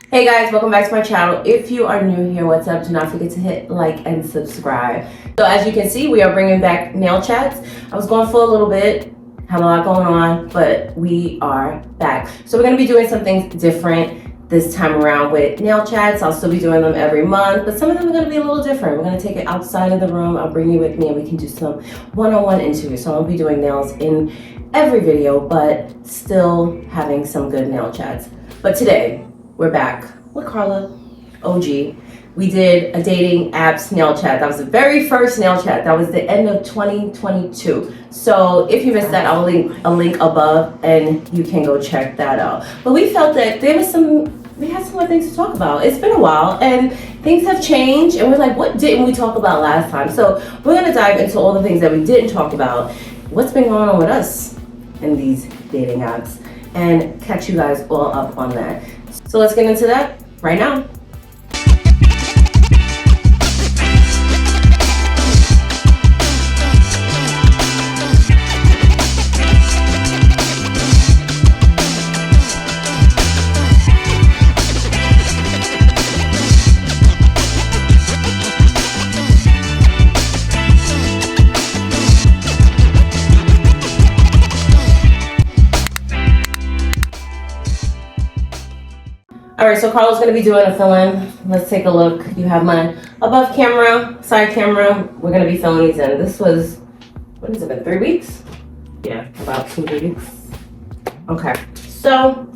Hey guys, welcome back to my channel. If you are new here, what's up? Do not forget to hit like and subscribe. So as you can see, we are bringing back nail chats. I was gone for a little bit, had a lot going on, but we are back. So we're gonna be doing something different this time around with nail chats. I'll still be doing them every month, but some of them are gonna be a little different. We're gonna take it outside of the room. I'll bring you with me and we can do some one-on-one interviews. So I won't be doing nails in every video, but still having some good nail chats. But today, we're back with Carla, OG. We did a dating apps nail chat. That was the very first nail chat. That was the end of 2022. So if you missed that, I'll link a link above and you can go check that out. But we felt that we had some more things to talk about. It's been a while and things have changed and we're like, what didn't we talk about last time? So we're gonna dive into all the things that we didn't talk about. What's been going on with us in these dating apps and catch you guys all up on that. So let's get into that right now. All right, so Carla's gonna be doing a fill-in. Let's take a look. You have my above camera, side camera. We're gonna be filling these in. This was, what has it been, 3 weeks? Yeah, about 2 weeks. Okay, so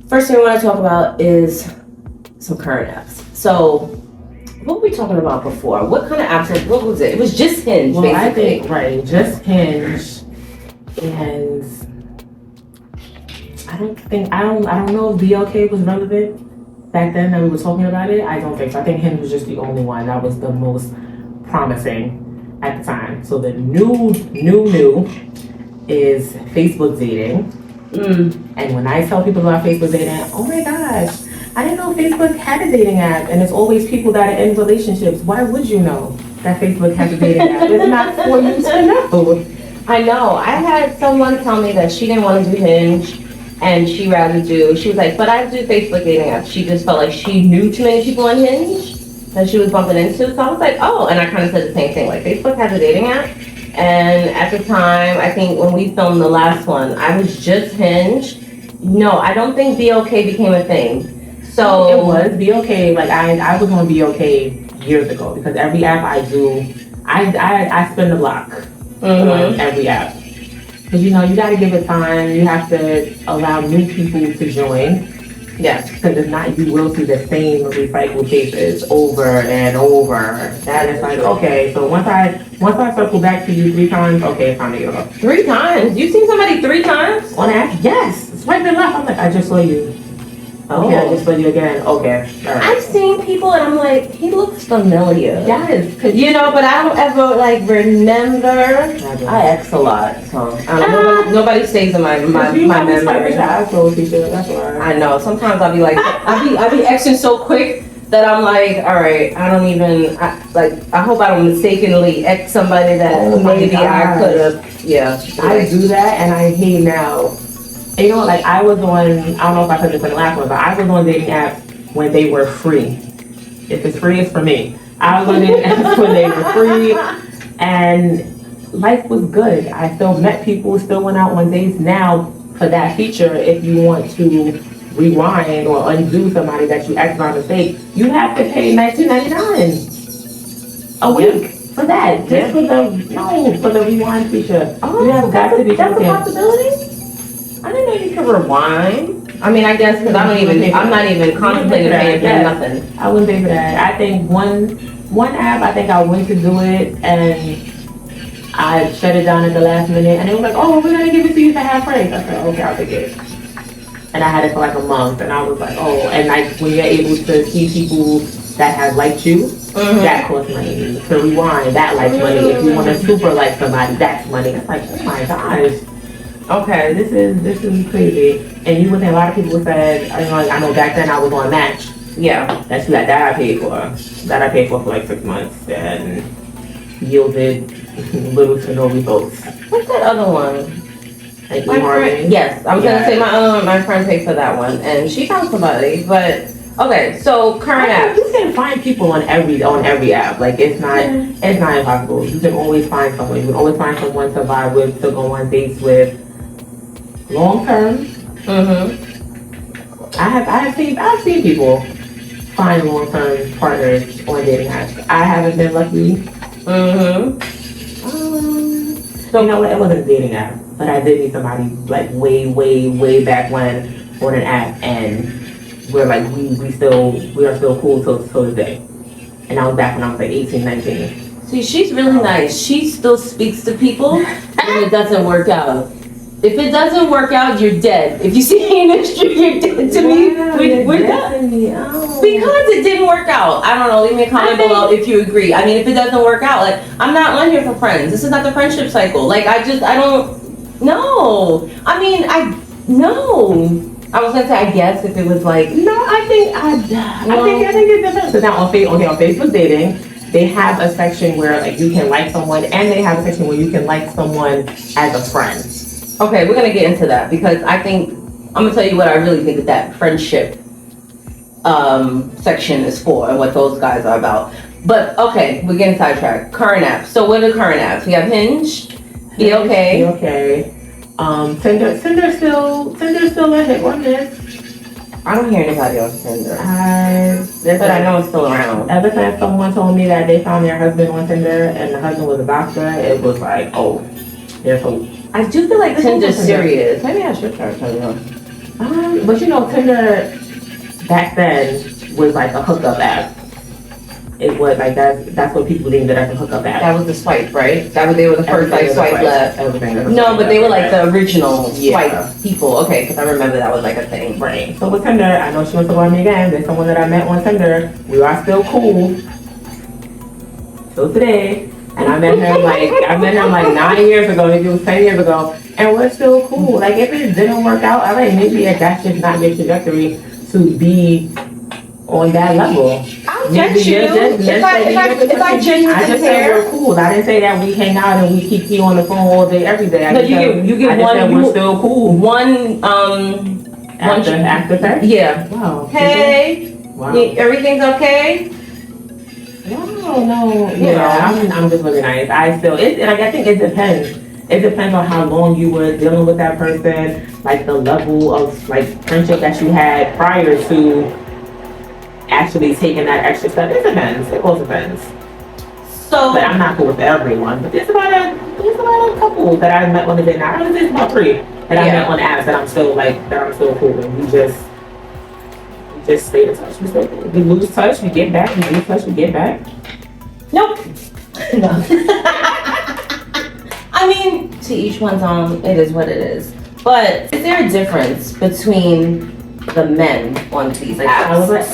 first thing we wanna talk about is some current apps. So what were we talking about before? What kind of apps, what was it? It was just Hinge, Well, basically. I think, right, just Hinge, and I don't know if BLK was relevant back then that we were talking about it. I don't think so. I think Hinge was just the only one that was the most promising at the time. So the new is Facebook dating. And when I tell people about Facebook dating, oh my gosh, I didn't know Facebook had a dating app, and it's always people that are in relationships. Why would you know that Facebook has a dating app? It's not for you to know. I know. I had someone tell me that she didn't want to do Hinge and she was like, but I do Facebook dating apps. She just felt like she knew too many people on Hinge that she was bumping into. So I was like, oh, and I kind of said the same thing. Like, Facebook has a dating app. And at the time, I think when we filmed the last one, I was just Hinge. No, I don't think BOK became a thing. So It was BOK. Like I was on BOK years ago because every app I do, I spin the block on every app. Because you got to give it time. You have to allow new people to join. Yes. Because if not, you will see the same recycled cases over and over. That is like, okay, so once I circle back to you 3 times, okay, it's time to get off. 3 times? You've seen somebody 3 times? On app? Yes. Swipe it left. I'm like, I just saw you. Okay, I just saw you again. Okay. All right. I've seen people and I'm like, he looks familiar. Yes. But I don't ever remember. I X a lot, so I don't know. Nobody stays in my memory. That's why. I know. Sometimes I'll be like, I'll be Xing so quick that I'm like, all right, I hope I don't mistakenly X somebody that maybe I could have. Yeah. I do that and I hate now. And I was on, I don't know if I said this in the last one, but I was on dating apps when they were free. If it's free, it's for me. I was on dating apps when they were free, and life was good. I still met people, still went out on dates. Now, for that feature, if you want to rewind or undo somebody that you acted on mistake, you have to pay $19.99 a week for that. Just for the rewind feature. Oh, you have got to be that's a possibility? I didn't know you could rewind. I mean, I guess because I'm not even contemplating paying for nothing. I wouldn't pay for that. I think one app, I think I went to do it and I shut it down at the last minute and they were like, oh, we're gonna give it to you for half price. I said, okay, I'll take it. And I had it for like a month and I was like, oh, and when you're able to see people that have liked you, that costs money. To rewind, that likes money. If you want to super like somebody, that's money. It's like, oh my gosh. Okay, this is crazy. And you would think a lot of people said, I know back then I was on Match. Yeah. That I paid for. That I paid for like 6 months and yielded little to no results. What's that other one? Like my friend, yes, I was gonna say my friend paid for that one and she found somebody, but Okay, so current apps. You can find people on every app. Like it's not impossible. You can always find someone. You can always find someone to vibe with, to go on dates with. Long term. I've seen people find long term partners on dating apps. I haven't been lucky. So you know what? It wasn't a dating app, but I did meet somebody like way back when on an app, and we're like we are still cool till this day. And I was back when I was like 18, 19. See, she's really nice. She still speaks to people when it doesn't work out. If it doesn't work out, you're dead. If you see me in the street, you're dead to me. We're done. Because it didn't work out. I don't know. Leave me a comment below if you agree. I mean, if it doesn't work out, like, I'm not on here for friends. This is not the friendship cycle. Like, I don't, no. I mean, no. I was gonna say, I guess if it was like, no, I think it depends. So now on Facebook dating, they have a section where like you can like someone, and they have a section where you can like someone as a friend. Okay, we're gonna get into that because I think I'm gonna tell you what I really think that friendship section is for and what those guys are about. But okay, we're getting sidetracked. Current apps. So what are the current apps? We have Hinge, Be Okay. Tinder still a hit or miss. I don't hear anybody on Tinder. But I know it's still around. Ever since someone told me that they found their husband on Tinder and the husband was a doctor, it was like, oh, there's hope. I do feel like Tinder's serious. Maybe I should try Tinder. But you know, Tinder back then was like a hookup app. It was like that's what people deemed it as a hookup app. That was the swipe, right? They were the first like swipe left. Everything. No, but they were like the original swipe people. Okay, because I remember that was like a thing. Right. So with Tinder, I know she wants to go on me again. There's someone that I met on Tinder. We are still cool. Till today. And I met him like 9 years ago, maybe it was 10 years ago, and we're still cool. Like if it didn't work out, all right, maybe that's just not your trajectory to be on that level. I'll judge you if I genuinely just said we're cool. I didn't say that we hang out and we keep you on the phone all day, every day. You get one. We're still cool. After that? Yeah. Wow. Hey. Wow. Everything's okay? No. Yeah, I'm just really nice. I think it depends. It depends on how long you were dealing with that person, like the level of like friendship that you had prior to actually taking that extra step. It depends. It all depends. So, but I'm not cool with everyone. But there's about a couple that I met on the day. Now I would say about 3 that I met on apps that I'm still cool with. We just stay in touch. We lose touch, we get back. We lose touch, we get back. Nope. No. I mean, to each one's own. It is what it is. But is there a difference between the men on these apps?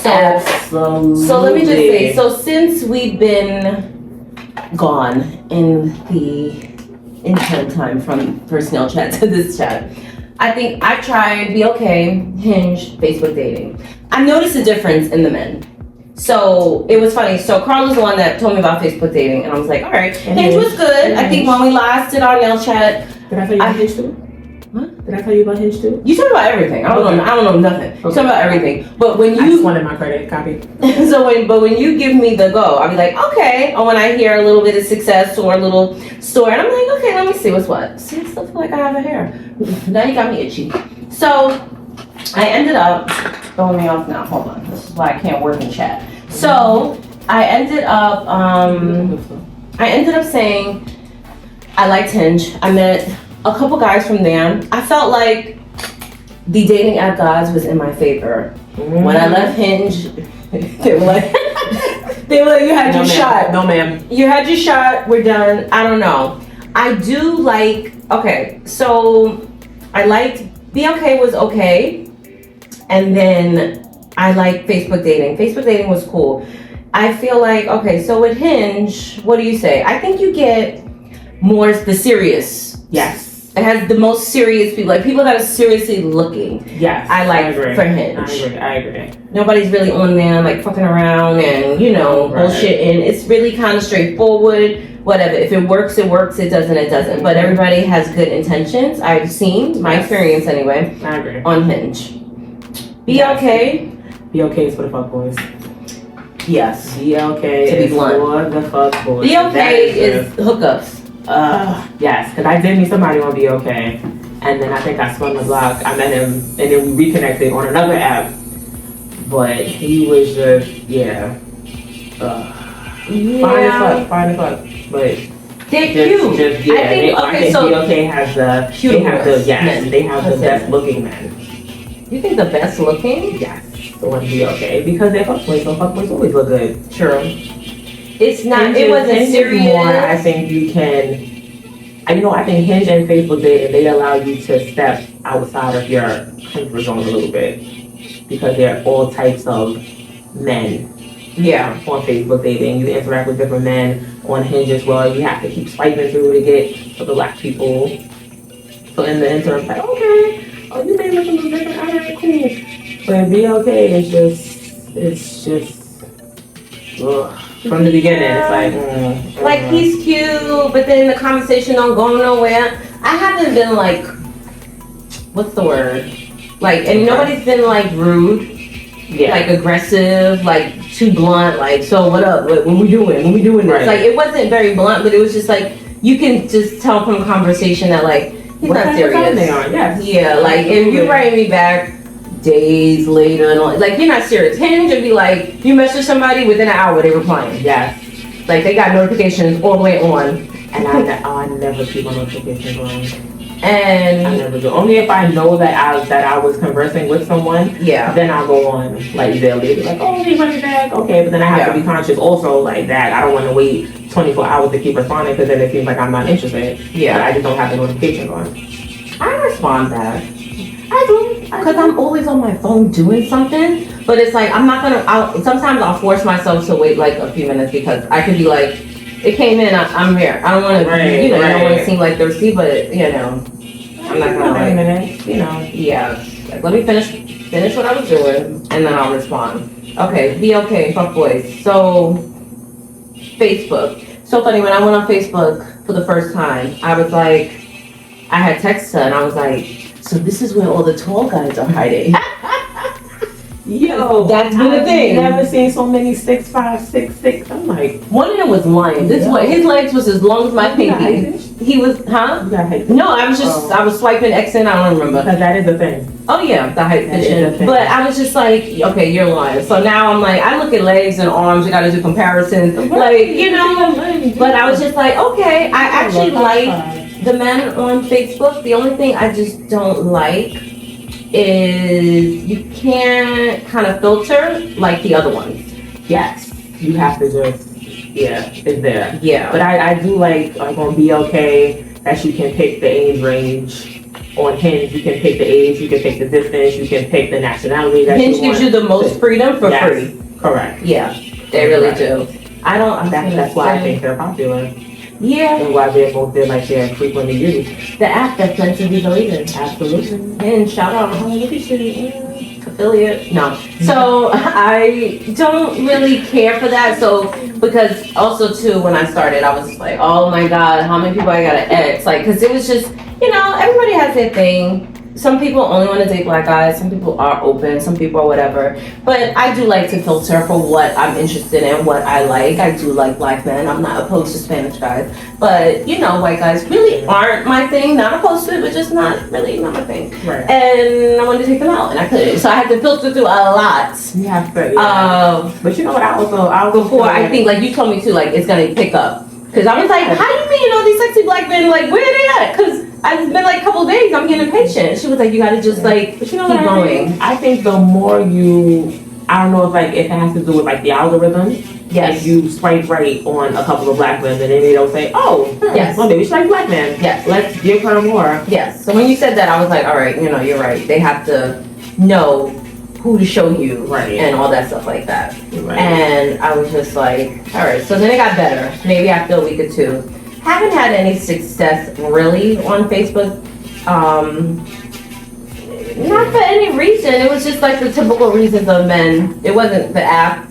So let me just say. So since we've been gone in the intern time from first nail chat to this chat, I think I tried Be Okay, Hinge, Facebook dating. I noticed a difference in the men. So it was funny. So Carl was the one that told me about Facebook dating, and I was like, all right, Hinge was good. I think when we last did our nail chat, did I tell you about Hinge too? What? Did I tell you about Hinge too? You talk about everything. I don't know nothing. You talk about everything. But when you I just wanted my credit copy. when you give me the go, I'll be like, okay. Or when I hear a little bit of success or a little story, and I'm like, okay, let me see what's what. See, I still feel like I have a hair. Now you got me itchy. So I ended up throwing me off now. Hold on. This is why I can't work in chat. So I ended up saying I liked Hinge. I met a couple guys from there. I felt like the dating app gods was in my favor. When I left Hinge, they were like, you had your shot. No, ma'am. You had your shot. We're done. I don't know. I do like, okay, so I liked Be Okay was okay. And then I like Facebook dating. Facebook dating was cool. I feel like, okay, so with Hinge, what do you say? I think you get more the serious. Yes. It has the most serious people, like people that are seriously looking. Yes. I like for Hinge. I agree. Nobody's really on there like fucking around and, bullshitting. It's really kind of straightforward. Whatever. If it works, it works. It doesn't, it doesn't. But everybody has good intentions. I've seen, my experience anyway, I agree. on Hinge. Be Okay. BLK is for the fuck boys. Yes. BLK To be is blunt. for the fuck boys. BLK is hookups. Yes, because I did meet somebody on BLK, and then I think I spun the block. I met him, and then we reconnected on another app. But he was just, fine as fuck. But they're cute. Just, yeah, I think so BLK has the, they have the best looking men. you think the best looking? Yes, on BLK, because they're fuckboys, so fuckboys always look good. True. It's not, it wasn't serious. More, I think you can, I think Hinge and Facebook dating, they allow you to step outside of your comfort zone a little bit. Because there are all types of men. Yeah. On Facebook dating, you interact with different men. On Hinge as well, you have to keep swiping through to get to the black people. So in the interim, it's like, okay, oh, you may look a little different, alright, cool. But BLK it's just, ugh. From the beginning, it's like, he's cute, but then the conversation don't go nowhere. I haven't been like, what's the word? Like, and nobody's been like rude, like aggressive, like too blunt, like, so what up? What we doing? What we doing this? Right. Like, it wasn't very blunt, but it was just like, you can just tell from conversation that like, he's not serious. They are, yes. Yeah, like, if you write me back days later and all, like, you're not serious. Hinge would be like, you message somebody, within an hour they replying. Yes. Like, they got notifications all the way on. And I never keep my notifications on. And I never do. Only if I know that I was conversing with someone, then I'll go on. Like, they'll be like, oh, they run it back. Okay, but then I have to be conscious also, like, that I don't want to wait 24 hours to keep responding, because then it seems like I'm not interested. Yeah. But I just don't have the notifications on. I respond back. I do. Because I'm always on my phone doing something, but it's like, I'm not gonna, sometimes I'll force myself to wait like a few minutes, because I could be like, it came in, I'm here. I don't want to, I don't want to seem like thirsty, but I'm not gonna like, minutes, like, let me finish what I was doing, and then I'll respond. Okay, BLK, fuck boys. So, Facebook. So funny, when I went on Facebook for the first time, I was like, I had texted her, and I was like, so this is where all the tall guys are hiding. Yo, that's been the thing. I've never seen so many 6'5", 6'6". I'm like, one of them was lying. This is what his legs was as long as my pinky. He was, huh? You got height. No, I was just, I was swiping X in. I don't remember. Because that is a thing. Oh yeah, the height fishing. But I was just like, okay, you're lying. So now I'm like, I look at legs and arms. You got to do comparisons, like But I was just like, okay, I actually like the men on Facebook. The only thing I just don't like is you can't kind of filter like the other ones. Yes, you have to just, it's there. Yeah. But I do like on BLK that you can pick the age range. On Hinge, you can pick the age, you can pick the distance, you can pick the nationality that Hinge gives you the most freedom for free. Correct. Yeah, they really do. I don't, that's why I think they're popular. Yeah. And why they're frequently used. The app that's meant to be deleted. Absolutely. And shout out, affiliate. No. So I don't really care for that. So, because also too, when I started, I was like, oh my God, how many people I gotta X? Like, cause it was just, everybody has their thing. Some people only want to date black guys. Some people are open. Some people are whatever. But I do like to filter for what I'm interested in, what I like. I do like black men. I'm not opposed to Spanish guys. But, white guys really aren't my thing. Not opposed to it, but just not my thing. Right. And I wanted to take them out, and I couldn't. So I had to filter through a lot. You have to, But you know what, I think, like you told me too, like it's going to pick up. Because I was like, how do you mean, these sexy black men, like, where are they at? Because it's been like a couple of days, I'm getting impatient. She was like, you gotta just like, keep going. I think the more I don't know if it has to do with like the algorithm. Yes. If you swipe right on a couple of black men, and then they'll say, yes, well maybe she likes black men. Yes. Let's give her more. Yes. So when you said that, I was like, all right, you're right. They have to know who to show you and all that stuff like that. Right. And I was just like, all right. So then it got better. Maybe after a week or two. Haven't had any success really on Facebook. Not for any reason. It was just like the typical reasons of men. It wasn't the app.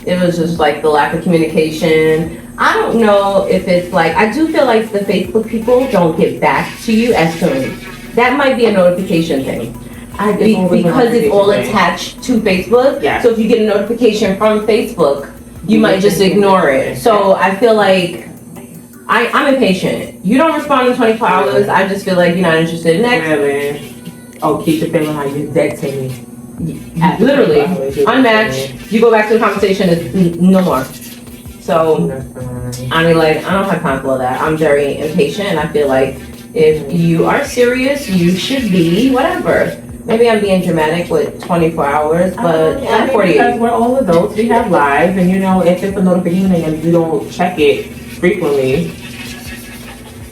It was just like the lack of communication. I don't know if it's like, I do feel like the Facebook people don't get back to you as soon. That might be a notification thing. because it's all attached to Facebook. Yeah. So if you get a notification from Facebook, you might just ignore it. So I feel like I'm impatient. You don't respond in 24 hours. I just feel like you're not interested. Next. Really? Oh, Keisha feeling like you're dead to me. Literally, unmatched. You go back to the conversation, it's no more. So, I mean, like, I don't have time for all that. I'm very impatient, and I feel like if you are serious, you should be whatever. Maybe I'm being dramatic with 24 hours, but I'm 48. Because we're all adults, we have lives, and you know, if it's a notification and you don't check it frequently,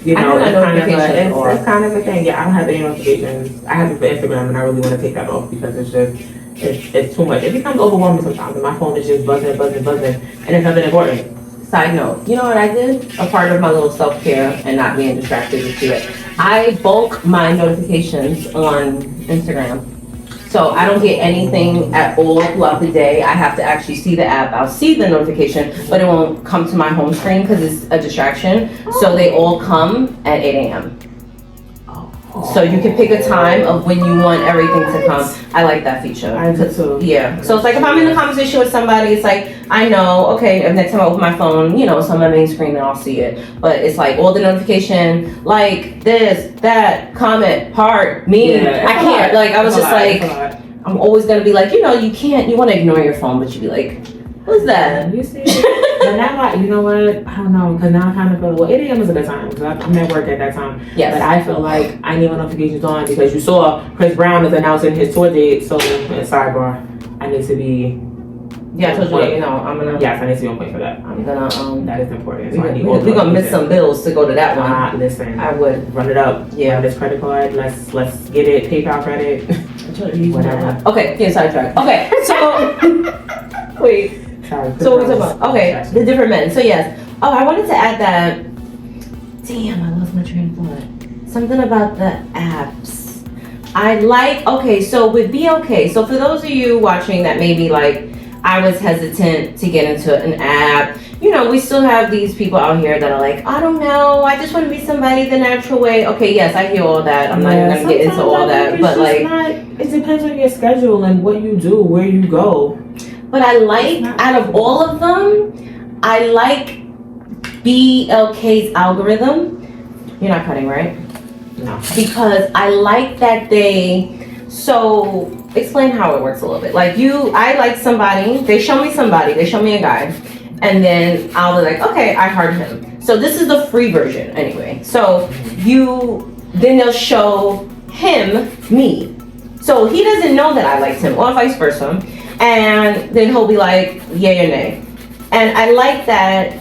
you know, it's kind of a thing. Yeah, I don't have any notifications. I have it for Instagram, and I really want to take that off because it's just, it's too much. It becomes overwhelming sometimes, and my phone is just buzzing, and it's nothing important. Side note, you know what I did? A part of my little self-care and not being distracted with it. I bulk my notifications on Instagram. So I don't get anything at all throughout the day. I have to actually see the app. I'll see the notification, but it won't come to my home screen because it's a distraction. So they all come at 8 a.m. So you can pick a time of when you want everything to come. I like that feature. I do too. Yeah. So it's like if I'm in a conversation with somebody, it's like, I know, okay, if next time I open my phone, you know, it's on my main screen and I'll see it. But it's like all the notification, like this, that, comment, heart, me. Yeah, I can't. Like, I was just like, I'm always going to be like, you know, you can't, you want to ignore your phone, but you be like, what's that? You see? But now, you know what? I don't know, because now I kind of feel, well, 8 a.m. is a good time, because I'm at work at that time. Yes. But I feel like I need my notifications on, because you saw Chris Brown is announcing his tour date, so, sidebar, I need to be... Yeah, I told you, you know, I'm going to... Yes, I need to be on point for that. I'm going to... That is important. We're going to miss some bills to go to that one. Listen. I would. Run it up. Yeah. Run this credit card, let's get it, PayPal credit. Whatever. Okay, get sidetracked. Okay, so... Wait. Sorry, So what we talking about? Okay, the different men. So yes. Oh, I wanted to add that. Damn, I lost my train of thought. Something about the apps. I like. Okay, so with BOK. So for those of you watching that maybe like I was hesitant to get into an app. You know, we still have these people out here that are like, I don't know, I just want to be somebody the natural way. Okay, yes, I hear all that. I'm not even gonna get into all that, but like, it depends on your schedule and what you do, where you go. But I like, out of all of them, I like BLK's algorithm. You're not cutting, right? No. Because I like that so explain how it works a little bit. Like I like somebody, they show me a guy, and then I'll be like, okay, I heard him. So this is the free version anyway. So then they'll show him me. So he doesn't know that I liked him, or vice versa. And then he'll be like, yay or nay. And I like that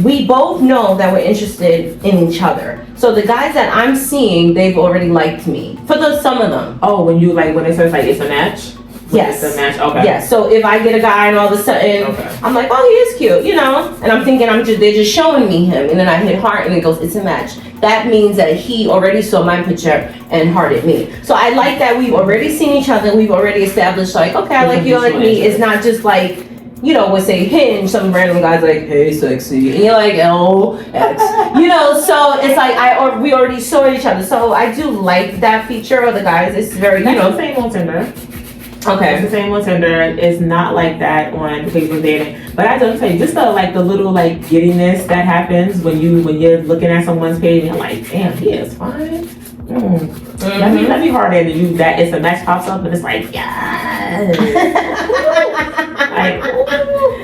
we both know that we're interested in each other. So the guys that I'm seeing, they've already liked me. For some of them. Oh, when it says like it's a match? Yes. It's a match, okay. Yes, so if I get a guy and all of a sudden, I'm like, oh, he is cute, you know? And I'm thinking they're just showing me him. And then I hit heart and it goes, it's a match. That means that he already saw my picture and hearted me. So I like that we've already seen each other. We've already established like, okay, I like you, I like me. It's not just like, you know, with say Hinge, some random guy's like, hey, sexy. And you're like, LX. You know, so it's like, we already saw each other. So I do like that feature of the guys. It's very, you know. That's the same on Tinder. Okay. It's the same on Tinder. It's not like that on Facebook dating. But I don't tell you, just the little like giddiness that happens when you're looking at someone's page and you're like, damn, he is fine. Let me hard at you that it's a match pops up and it's like, yes. Like,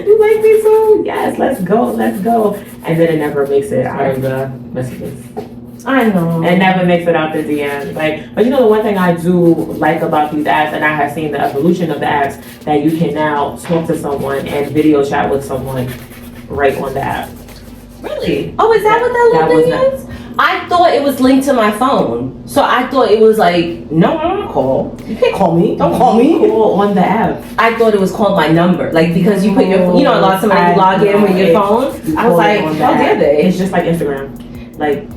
you like me too? Yes, let's go. And then it never makes it out of the messages. I know. It never makes it out the DM. Like, but you know the one thing I do like about these apps, and I have seen the evolution of the apps, that you can now talk to someone and video chat with someone right on the app. Really? Oh, is that what that little thing is? I thought it was linked to my phone. So I thought it was like, no, I don't want to call. You can't call me. Don't call me. Call on the app. I thought it was called my number. Like, because you put your, you know, a lot of somebody log in with your phone. I was like, how dare they? It's just like Instagram. Like,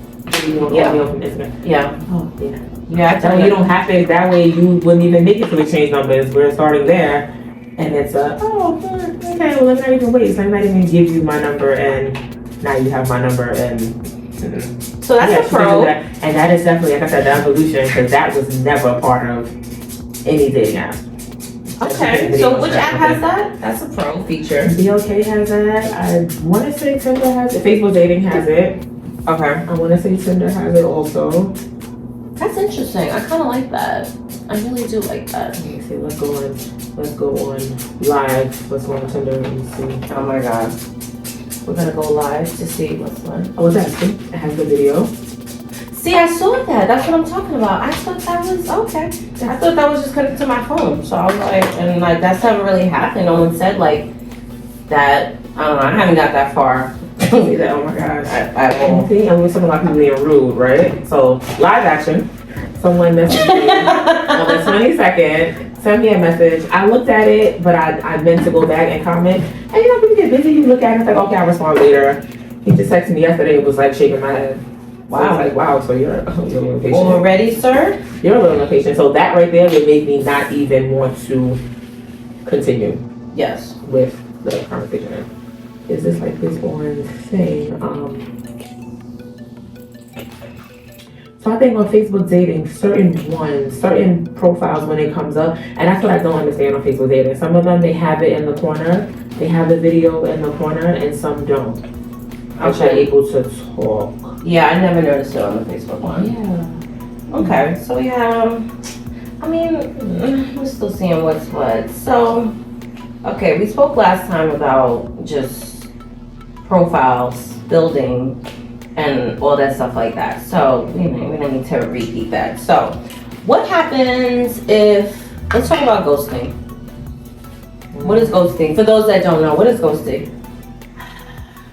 you want to call me from Instagram. Yeah. Oh, yeah. Yeah, so you don't have to, that way you wouldn't even make it to exchange numbers. We're starting there. And it's okay, well, let's not even wait. So I'm not even give you my number, and now you have my number, and so that's a pro. And that is definitely, like I said, the evolution, because that was never a part of any dating app. Okay, so which app has that? That's a pro feature. BLK has that. I want to say Tinder has it. Facebook dating has it. Okay. I want to say Tinder has it also. That's interesting. I kind of like that. I really do like that. Let me see. Let's go on live. Let's go on Tinder and see. Oh my god. We're gonna go live to see what's on. Oh, it's actually, it has the video. See, I saw that. That's what I'm talking about. I thought that was okay. I thought that was just connected to my phone. So I was like, and like that's never really happened. No one said like that. I don't know. I haven't got that far. See that? Oh my gosh. At all. See, and we're talking about people being rude, right? So live action. Someone messaged me on the 22nd, sent me a message. I looked at it, but I meant to go back and comment. And you know, people get busy, you look at it, it's like, okay, I'll respond later. He just texted me yesterday, it was like shaking my head. Wow. So I was like, wow, so you're a little impatient. Already, sir? You're a little impatient. So that right there would make me not even want to continue. Yes. With the conversation. Is this like this on thing? So I think on Facebook dating, certain profiles when it comes up, and that's what I don't understand on Facebook dating. Some of them, they have it in the corner, they have the video in the corner, and some don't. Actually able to talk. Yeah, I never noticed it on the Facebook one. Yeah. Okay, so yeah, I mean, we're still seeing what's what. So, okay, we spoke last time about just profiles, building, and all that stuff like that. So we don't need to repeat that. So what happens if, let's talk about ghosting. What is ghosting? For those that don't know, what is ghosting?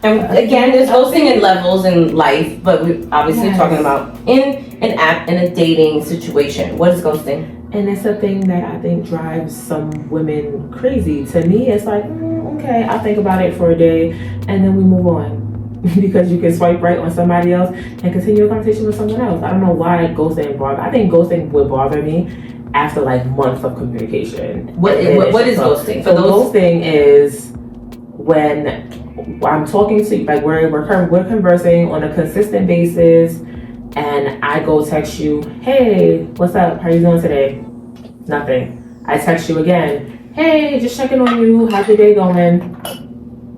And again, there's ghosting in levels in life, but we're obviously talking about in an app, in a dating situation. What is ghosting? And it's a thing that I think drives some women crazy. To me, it's like, okay, I'll think about it for a day, and then we move on. Because you can swipe right on somebody else and continue a conversation with someone else. I don't know why ghosting bothers. I think ghosting would bother me after like months of communication. What is ghosting? So ghosting is when I'm talking to you, like we're conversing on a consistent basis, and I go text you, hey, what's up? How you doing today? Nothing. I text you again, hey, just checking on you. How's your day going?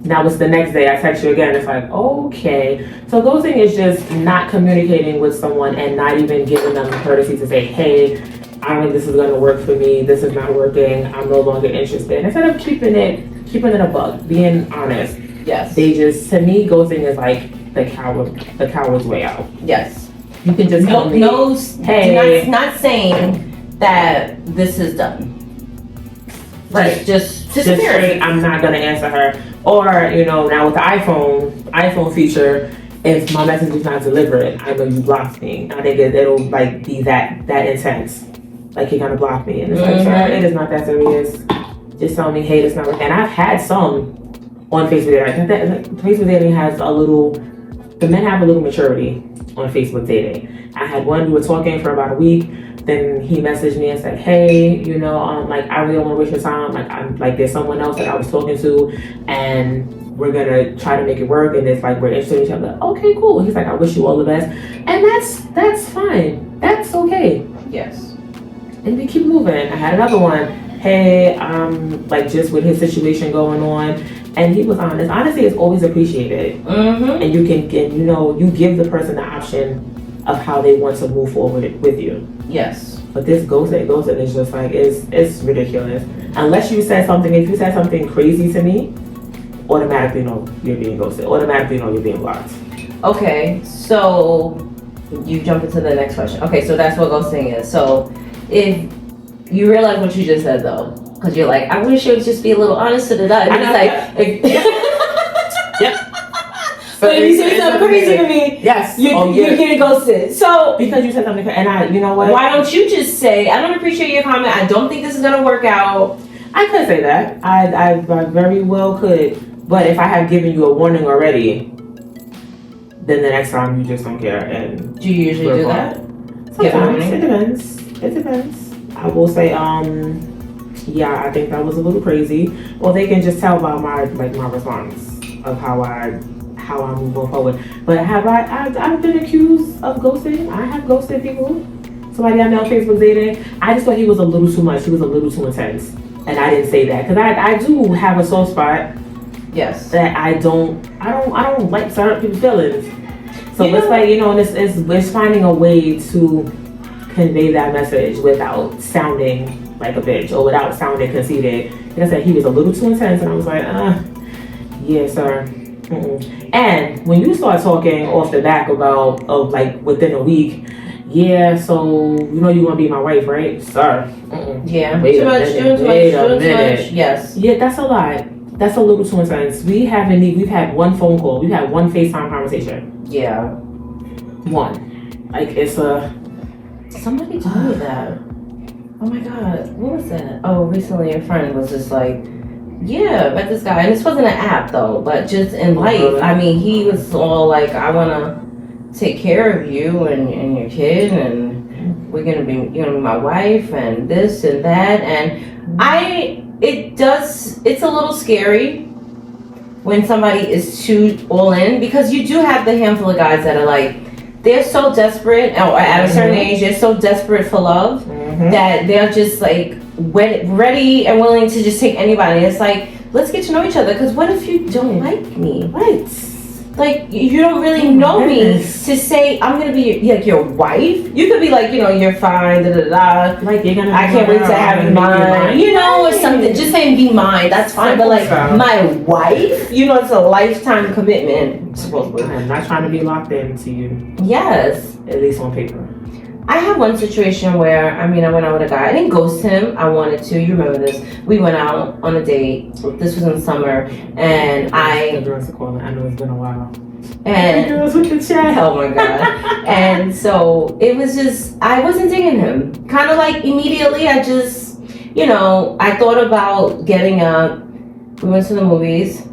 Now it's the next day, I text you again. It's like, okay. So ghosting is just not communicating with someone and not even giving them the courtesy to say, hey, I don't think this is gonna work for me. This is not working. I'm no longer interested. Instead of keeping it a bug, being honest. Yes. They just, to me, ghosting is like the coward's way out. Yes. You can just tell me, hey, not saying that this is done. Right. Just straight, I'm not gonna answer her. Or, you know, now with the iPhone feature, if my message is not delivered, I know you blocked me. I think it'll like be that intense. Like you're gonna block me. And it's like, sir, it is not that serious. Just tell me, hey, it's not working. And I've had some on Facebook dating. Like, Facebook dating has the men have a little maturity on Facebook dating. I had one, we were talking for about a week. Then he messaged me and said, hey, you know, like, I really don't want to waste your time. Like, I'm like, there's someone else that I was talking to, and we're gonna try to make it work. And it's like, we're interested in each other. Okay, cool. He's like, I wish you all the best. And that's fine. That's okay. Yes. And we keep moving. I had another one. Hey, like, just with his situation going on. And he was honest. Honesty is always appreciated. Mm-hmm. And you give the person the option of how they want to move forward with you. Yes. But this ghosting is just like, it's ridiculous. Unless you said something, if you said something crazy to me, automatically know you're being ghosted. Automatically know you're being blocked. Okay, so you jump into the next question. Okay, so that's what ghosting is. So if you realize what you just said though, because you're like, I wish it would just be a little honest to the dot. And it's like, yep. So if you say something crazy to me, yes, you're getting ghosted. So because you said something, and you know what? Why don't you just say, I don't appreciate your comment. I don't think this is gonna work out. I could say that. I very well could. But if I have given you a warning already, then the next time you just don't care. And do you usually do that? Sometimes it depends. It depends. I will say, yeah, I think that was a little crazy. Or they can just tell by my response of how I move forward. But I've been accused of ghosting. I have ghosted people. somebody I know on Facebook dating. I just thought he was a little too much. He was a little too intense. And I didn't say that. Because I do have a soft spot. Yes. That I don't like to hurt people's feelings. So it's like, you know, and it's finding a way to convey that message without sounding like a bitch or without sounding conceited. Like I said, he was a little too intense, and I was like, yeah, sir. Mm-mm. And when you start talking off the back about, like within a week, yeah, so you know you want to be my wife, right, sir? Mm-mm. Yeah. Wait too a much. minute. Yes. Yeah, that's a lot. That's a little too intense. We've had one phone call. We've had one FaceTime conversation. Yeah. One. Like, it's a... Somebody told me that. Oh my God. What was that? Oh, recently a friend was just like, yeah, met this guy. And this wasn't an app though, but just in life. Really? I mean, he was all like, I want to take care of you and your kid, and you're gonna be my wife, and this and that. And it's a little scary when somebody is too all in, because you do have the handful of guys that are like, they're so desperate, or at a certain age, they're so desperate for love that they're just like ready and willing to just take anybody. It's like, let's get to know each other, because what if you don't like me? Right. Like, you don't really know me to say I'm gonna be your wife. You could be like, you're fine, da da da. Like, you're gonna. I can't wait to have you mine, or something. Just saying be mine, that's fine. But like, my wife, it's a lifetime commitment, supposedly. I'm not trying to be locked into you. Yes. At least on paper. I had one situation where, I went out with a guy. I didn't ghost him. I wanted to. You remember this. We went out on a date. This was in summer. And The girls are calling. I know it's been a while. And the girls with the chat. Oh my God. And so it was just, I wasn't digging him. Kind of like immediately I just, I thought about getting up. We went to the movies.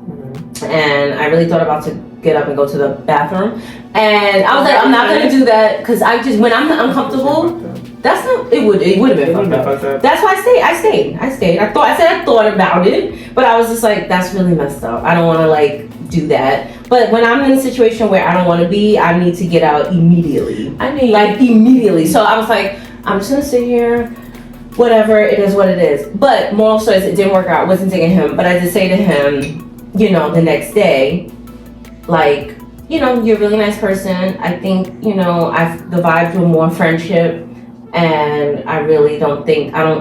And I really thought about to get up and go to the bathroom. And I was like, I'm not gonna do that, because when I'm uncomfortable, that's not, it would have been fucked up. That's why I stayed. I thought about it, but I was just like, that's really messed up. I don't want to like do that. But when I'm in a situation where I don't want to be, I need to get out immediately. Immediately. So I was like, I'm just gonna sit here. Whatever, it is what it is. But moral stories, it didn't work out. I wasn't digging him, but I did say to him, the next day, like, you're a really nice person. I think, the vibes were more friendship, and I really don't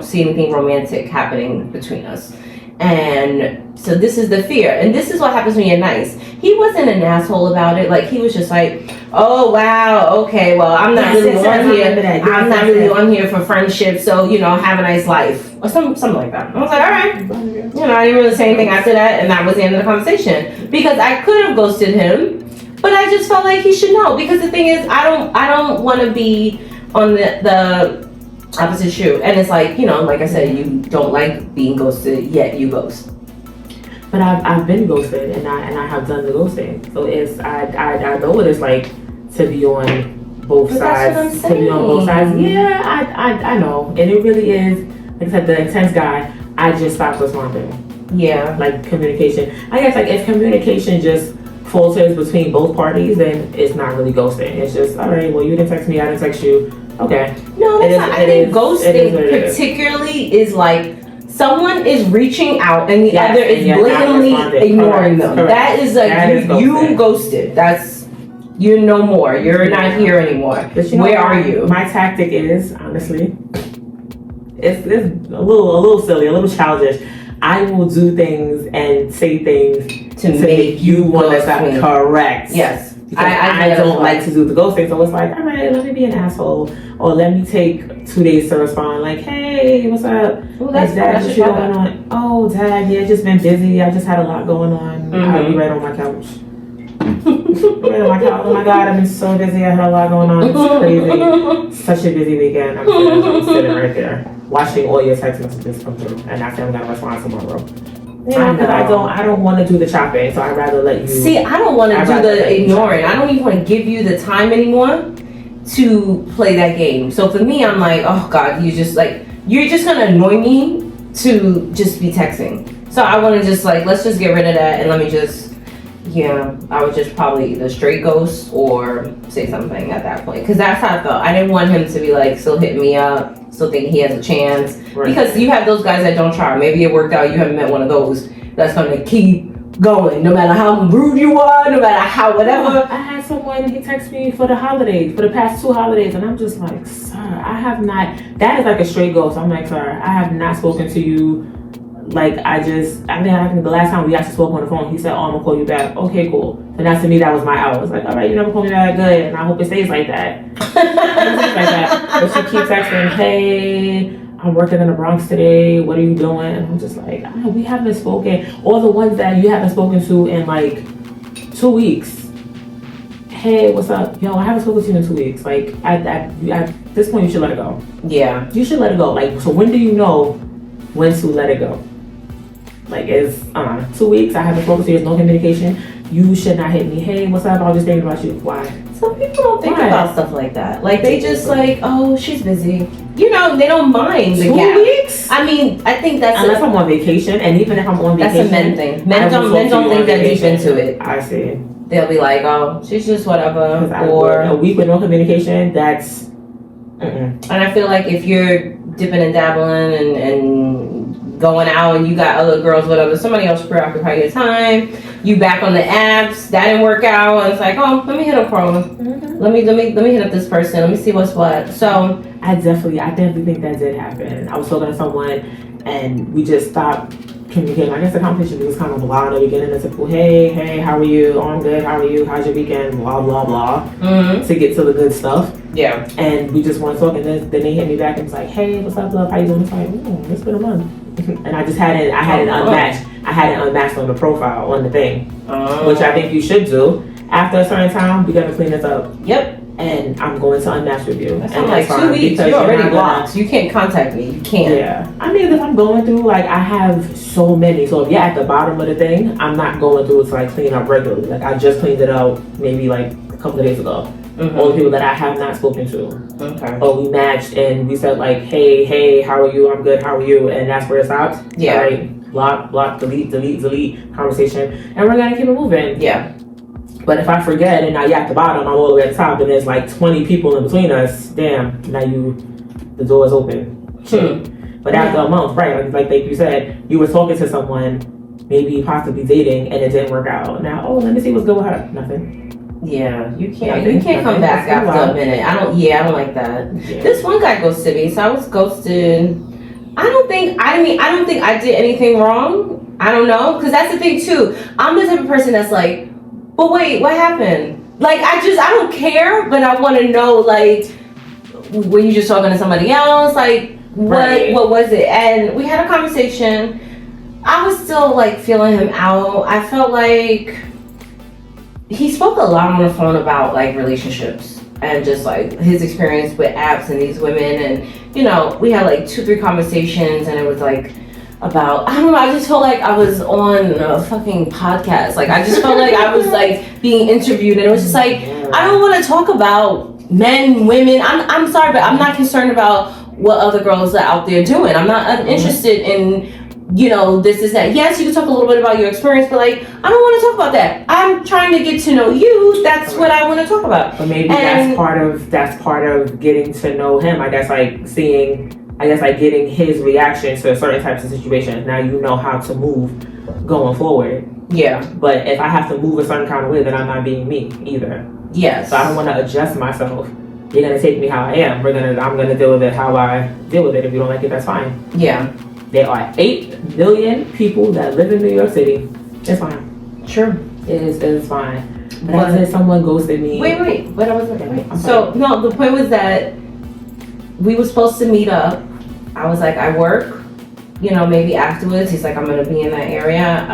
see anything romantic happening between us. And so this is the fear. And this is what happens when you're nice. He wasn't an asshole about it. Like, he was just like, oh, wow, okay, well, I'm not really on here. I'm not really on here for friendship, so, have a nice life. Or something like that. I was like, all right. I didn't really say anything after that, and that was the end of the conversation. Because I could have ghosted him, but I just felt like he should know. Because the thing is, I don't want to be on the opposite shoe. And it's like, like I said, you don't like being ghosted, yet you ghost. But I've been ghosted, and I have done the ghosting. So I know what it's like to be on both sides. To be on both sides. Yeah, I know. And it really is, like I said, the intense guy, I just stopped responding. Yeah. Like communication. I guess like if communication just falters between both parties, then it's not really ghosting. It's just, all right, well, you didn't text me, I didn't text you. Okay. No, that's not. I think ghosting particularly is like someone is reaching out and the other is blatantly ignoring them. Correct. That is like you ghosted. That's, you're no more. You're not here anymore. But where are you? My tactic is, honestly, it's a little silly, a little childish. I will do things and say things to make you want to stop. Correct. Yes. I don't like to do the ghosting, so it's like, all right, let me be an asshole, or let me take 2 days to respond. Like, hey, what's up? Well, that's what you going on? Oh, Dad, yeah, just been busy. I just had a lot going on. I'll be right on my couch. Right on my couch. Oh my God, I've been so busy. I had a lot going on. It's crazy. Such a busy weekend. I'm sitting right there, watching all your text messages come through, and I say I'm gonna respond tomorrow. Because I don't want to do the chopping, so I'd rather let you. See, I don't want to do the ignoring. I don't even want to give you the time anymore to play that game. So for me, I'm like, oh God, you're just gonna annoy me to just be texting. So I want to just like, let's just get rid of that and let me just Yeah, I would just probably either straight ghost or say something at that point. Because that's how I felt. I didn't want him to be like still hitting me up, still thinking he has a chance. Right. Because you have those guys that don't try. Maybe it worked out. You haven't met one of those that's going to keep going no matter how rude you are, no matter how whatever. I had someone, he texted me for the holidays, for the past 2 holidays, and I'm just like, sir, I have not, that is like a straight ghost. I'm like, sir, I have not spoken to you. Like, I think the last time we actually spoke on the phone, he said, oh, I'm gonna call you back. Okay, cool. And that's, to me, that was my out. I was like, all right, you never call me back, good, and I hope it stays like that. But she keeps asking, hey, I'm working in the Bronx today, what are you doing? And I'm just like, we haven't spoken. All the ones that you haven't spoken to in like 2 weeks. Hey, what's up? Yo, I haven't spoken to you in 2 weeks. Like, at this point, you should let it go. Yeah. You should let it go. Like, so when do you know when to let it go? Like, it's 2 weeks, I haven't spoken to you, there's no communication. You should not hit me. Hey, what's up? I was just thinking about you. Why? Some people don't think about stuff like that. Like, they just like, oh, she's busy. You know, they don't mind the 2 gap. weeks? I mean, I think that's unless I'm on vacation, and even if I'm on vacation, that's a men thing. Men don't think that deep into it. I see. They'll be like, oh, she's just whatever. Or a week with no communication, that's. And I feel like if you're dipping and dabbling and going out and you got other girls, whatever, somebody else preoccupy your time. You back on the apps, that didn't work out, and it's like, oh, let me hit up Chrome. Let me hit up this person. Let me see what's what. So I definitely think that did happen. I was talking to someone, and we just stopped communicating. I guess the conversation was kind of blah in the beginning. It's like, well, hey, how are you? Oh, I'm good. How are you? How's your weekend? Blah blah blah. To get to the good stuff. Yeah. And we just weren't talking. Then they hit me back and was like, hey, what's up, love? How you doing? It's like, it's been a month. And I just hadn't unmatched. I hadn't unmatched on the profile on the thing, which I think you should do. After a certain time, we gotta clean this up. Yep. And I'm going to unmatch with you. That's like 2 weeks. You're already blocked. You can't contact me. You can't. Yeah. I mean, if I'm going through, like, I have so many. So if you're at the bottom of the thing, I'm not going through it to like clean up regularly. Like, I just cleaned it out maybe like a couple of days ago. All the people that I have not spoken to. Okay. Or we matched and we said like, hey, how are you? I'm good. How are you? And that's where it stops. Yeah. Right. Block, delete conversation, and we're gonna keep it moving. Yeah. But if I forget and now you're at the bottom, I'm all the way at the top, and there's like 20 people in between us, damn, now the door is open. But after a month, right, like you said, you were talking to someone, maybe possibly dating, and it didn't work out. Now, let me see what's good with her. Nothing. Yeah, you can't come back after a minute. I don't like that. Yeah. This one guy ghosted me, so I was ghosted. I don't think I did anything wrong. I don't know, because that's the thing too. I'm the type of person that's like, but wait, what happened? Like, I don't care, but I want to know, like, were you just talking to somebody else? Like, what was it? And we had a conversation. I was still, like, feeling him out. I felt like he spoke a lot on the phone about, like, relationships and just, like, his experience with apps and these women. And, you know, we had, like, 2-3 conversations, and it was, like, about, I don't know, I just felt like I was on a fucking podcast. Like, I just felt like I was, like, being interviewed, and it was just like, I don't want to talk about men, women. I'm sorry, but I'm not concerned about what other girls are out there doing. I'm not interested in, you know, this is that. Yes, you can talk a little bit about your experience, but, like, I don't want to talk about that. I'm trying to get to know you. That's what I want to talk about. But maybe that's part of getting to know him. I guess, like, getting his reaction to certain types of situations. Now you know how to move going forward. Yeah. But if I have to move a certain kind of way, then I'm not being me either. Yes. So I don't want to adjust myself. You're going to take me how I am. I'm going to deal with it how I deal with it. If you don't like it, that's fine. Yeah. There are 8 million people that live in New York City. It's fine. Sure. It's fine. But I said someone ghosted me. Wait. But I was like, so, no, the point was that we were supposed to meet up. I was like, I work, you know, maybe afterwards. He's like, I'm going to be in that area.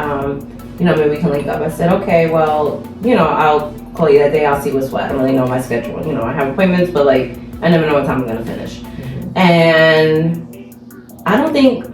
You know, maybe we can link up. I said, okay, well, you know, I'll call you that day. I'll see what's what. I don't really know my schedule. You know, I have appointments, but, like, I never know what time I'm going to finish. And I don't think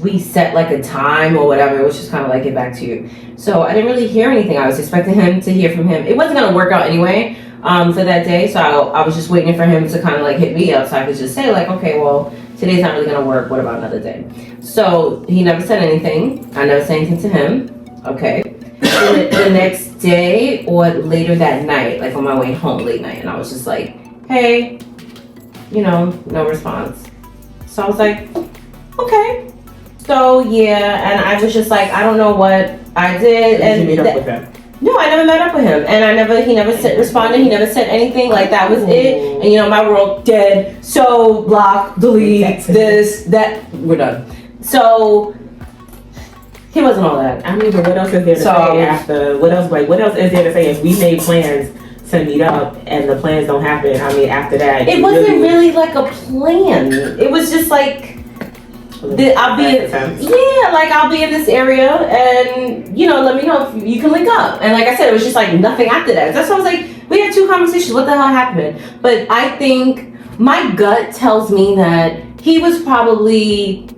we set, like, a time or whatever. It was just kind of like, get back to you. So I didn't really hear anything. I was expecting him to hear from him. It wasn't going to work out anyway. For that day, so I was just waiting for him to kind of like hit me up so I could just say like, okay, well, today's not really gonna work, what about another day? So he never said anything. I never said anything to him. Okay. the next day or later that night, like on my way home late night, and I was just like, hey, no response. So I was like, okay. So yeah, and I was just like, I don't know what I did. Did you meet up with him? No, I never met up with him, and he never responded. He never said anything. Like that was it. And my world dead. So block, delete, this, that. We're done. So he wasn't all that. I mean, but what else is there to say after? What else is there to say if we made plans to meet up and the plans don't happen? I mean, after that, it wasn't really like a plan. It was just like. I'll be in this area, and let me know if you can link up. And like I said, it was just like nothing after that. That's why I was like, we had 2 conversations. What the hell happened? But I think my gut tells me that he was probably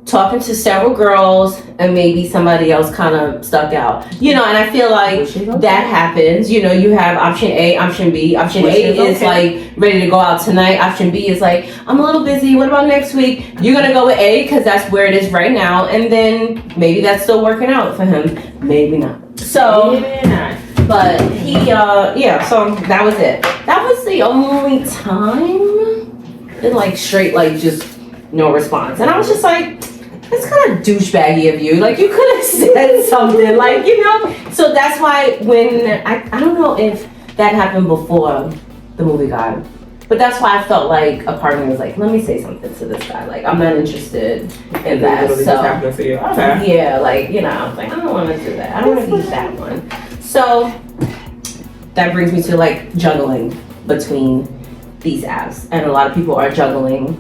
talking to several girls, and maybe somebody else kind of stuck out. And I feel like that happens. You have option A, option B. Option A is like ready to go out tonight. Option B is like, I'm a little busy. What about next week? You're gonna go with A because that's where it is right now, and then maybe that's still working out for him. Maybe not. So, but he, so that was it. That was the only time. And like straight, like just no response, and I was just like. It's kind of douchebaggy of you. Like, you could have said something, like, So that's why when, I don't know if that happened before the movie guy, but that's why I felt like a part of me was like, let me say something to this guy. Like, I'm not interested in that. So, yeah, like, I was like, I don't want to do that. I don't want to be that one. So, that brings me to, like, juggling between these apps. And a lot of people are juggling.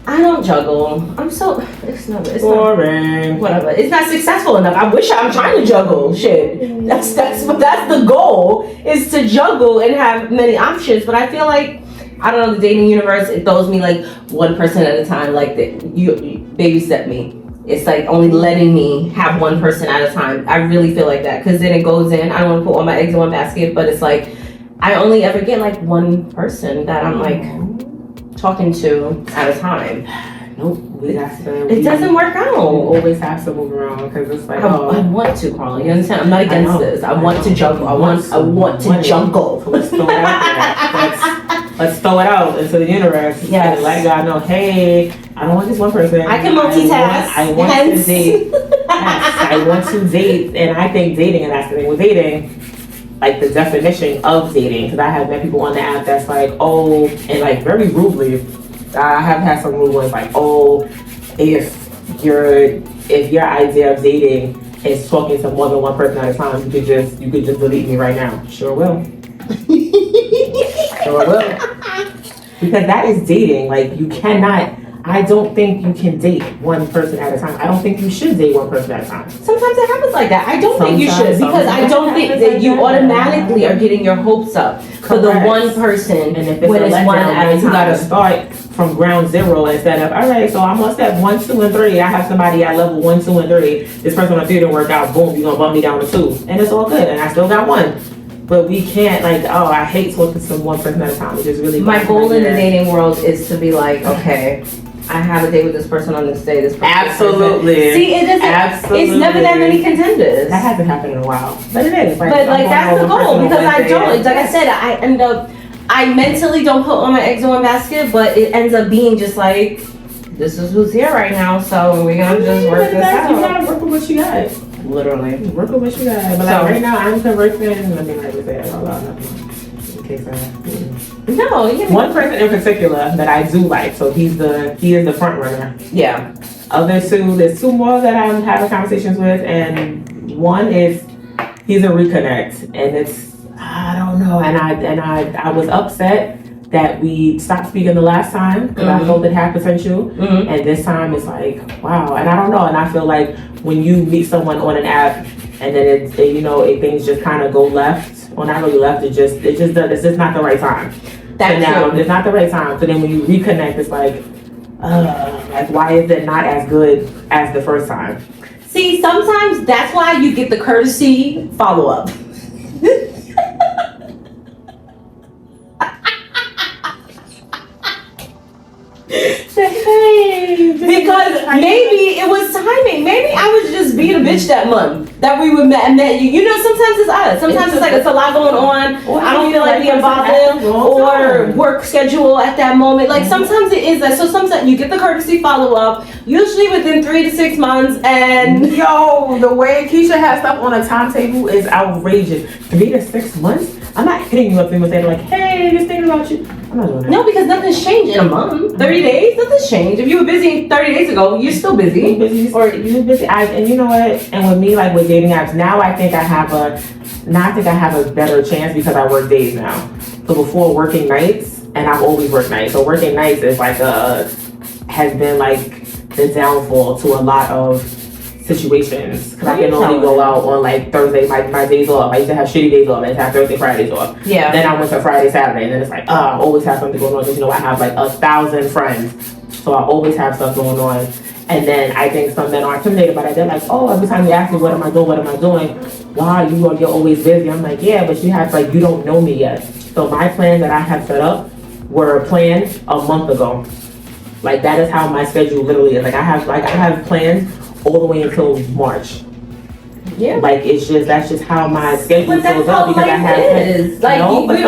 I don't juggle. It's boring. Whatever. It's not successful enough. I'm trying to juggle. Shit. That's the goal, is to juggle and have many options. But I feel like, I don't know, the dating universe, it throws me like one person at a time. Like you babysit me. It's like only letting me have one person at a time. I really feel like that, because then it goes in. I don't want to put all my eggs in one basket, but it's like I only ever get like one person that I'm like talking to at a time. Nope, it doesn't work out. We always have to move around, because it's like, I want to, Carla. You understand? I'm not against this. I want to juggle. I want to juggle. Let's throw it out there. Let's throw it out into the universe. Yes. And let God know, hey, I don't want just one person. I can multitask. I want to date. Yes, I want to date. And I think dating, and that's the thing with dating, like the definition of dating, because I have met people on the app that's like, and like very rudely, I have had some rude ones like, if your idea of dating is talking to more than one person at a time, you could just delete me right now. Sure will. Sure will. Because that is dating. Like, you cannot. I don't think you can date one person at a time. I don't think you should date one person at a time. Sometimes it happens like that. I don't think you should, because I don't think that you automatically are getting your hopes up for the one person, and if it's when it's one at a time. You gotta start from ground zero instead of, all right, so I'm on step 1, 2, and 3. I have somebody at level 1, 2, and 3. This person on 3 didn't work out. Boom, you're gonna bump me down to 2, and it's all good. And I still got 1. But we can't, like, I hate talking to one person at a time. It just really. My goal in the dating world is to be like, okay, I have a date with this person on this day. This person. Absolutely. See, it doesn't. Absolutely. It's never that many contenders. That hasn't happened in a while, but it is. Like, that's the goal, because I don't. Like I said, I end up. I mentally don't put all my eggs in one basket, but it ends up being just like, this is who's here right now, so we're gonna just work this out. You gotta work with what you got. Literally. Work with what you got. But like right now, I'm conversing. Let me not say that out loud. In case one person in particular that I do like, so he is the front runner. Yeah. There's 2 more that I'm having conversations with, and one is he's a reconnect, and it's, I don't know, and I was upset that we stopped speaking the last time, because I felt it had potential, and this time it's like, wow, and I don't know, and I feel like when you meet someone on an app, and then things just kind of go left, or not really left, it's just not the right time. It's not the right time. So then when you reconnect, it's like why is it not as good as the first time? See, sometimes that's why you get the courtesy follow-up. Hey, Because maybe it was timing. Maybe I was just being a bitch that month that we would met you. You know, sometimes it's us. Sometimes it's like it's a lot going on. I don't feel like being bothered or work schedule at that moment. Like sometimes it is that. So sometimes you get the courtesy follow up, usually within 3 to 6 months. And yo, the way Keisha has stuff on a timetable is outrageous. 3 to 6 months. I'm not hitting you up and saying like, hey, just thinking about you. I'm not doing that. no, because nothing's changed in a month. 30 days, nothing's changed. If you were busy 30 days ago, you're still busy. You're busy. And you know what? And with me, like with dating apps, now I think I have a better chance because I work days now. So before working nights, and I've always worked nights. So working nights is like has been like the downfall to a lot of situations, because I can only go out on like Thursday, my days off. I used to have shitty days off. I used to have Thursday, Fridays off. Yeah. Then I went to Friday, Saturday, and then it's like, I always have something going on because, you know, I have like 1,000 friends. So I always have stuff going on. And then I think some men are intimidated by that. They're like, oh, every time you ask me, what am I doing? Wow, you're always busy. I'm like, yeah, but you don't know me yet. So my plans that I have set up were planned a month ago. Like that is how my schedule literally is. I have plans all the way until March. Yeah. Like that's just how my schedule fills up because I have is. Like, but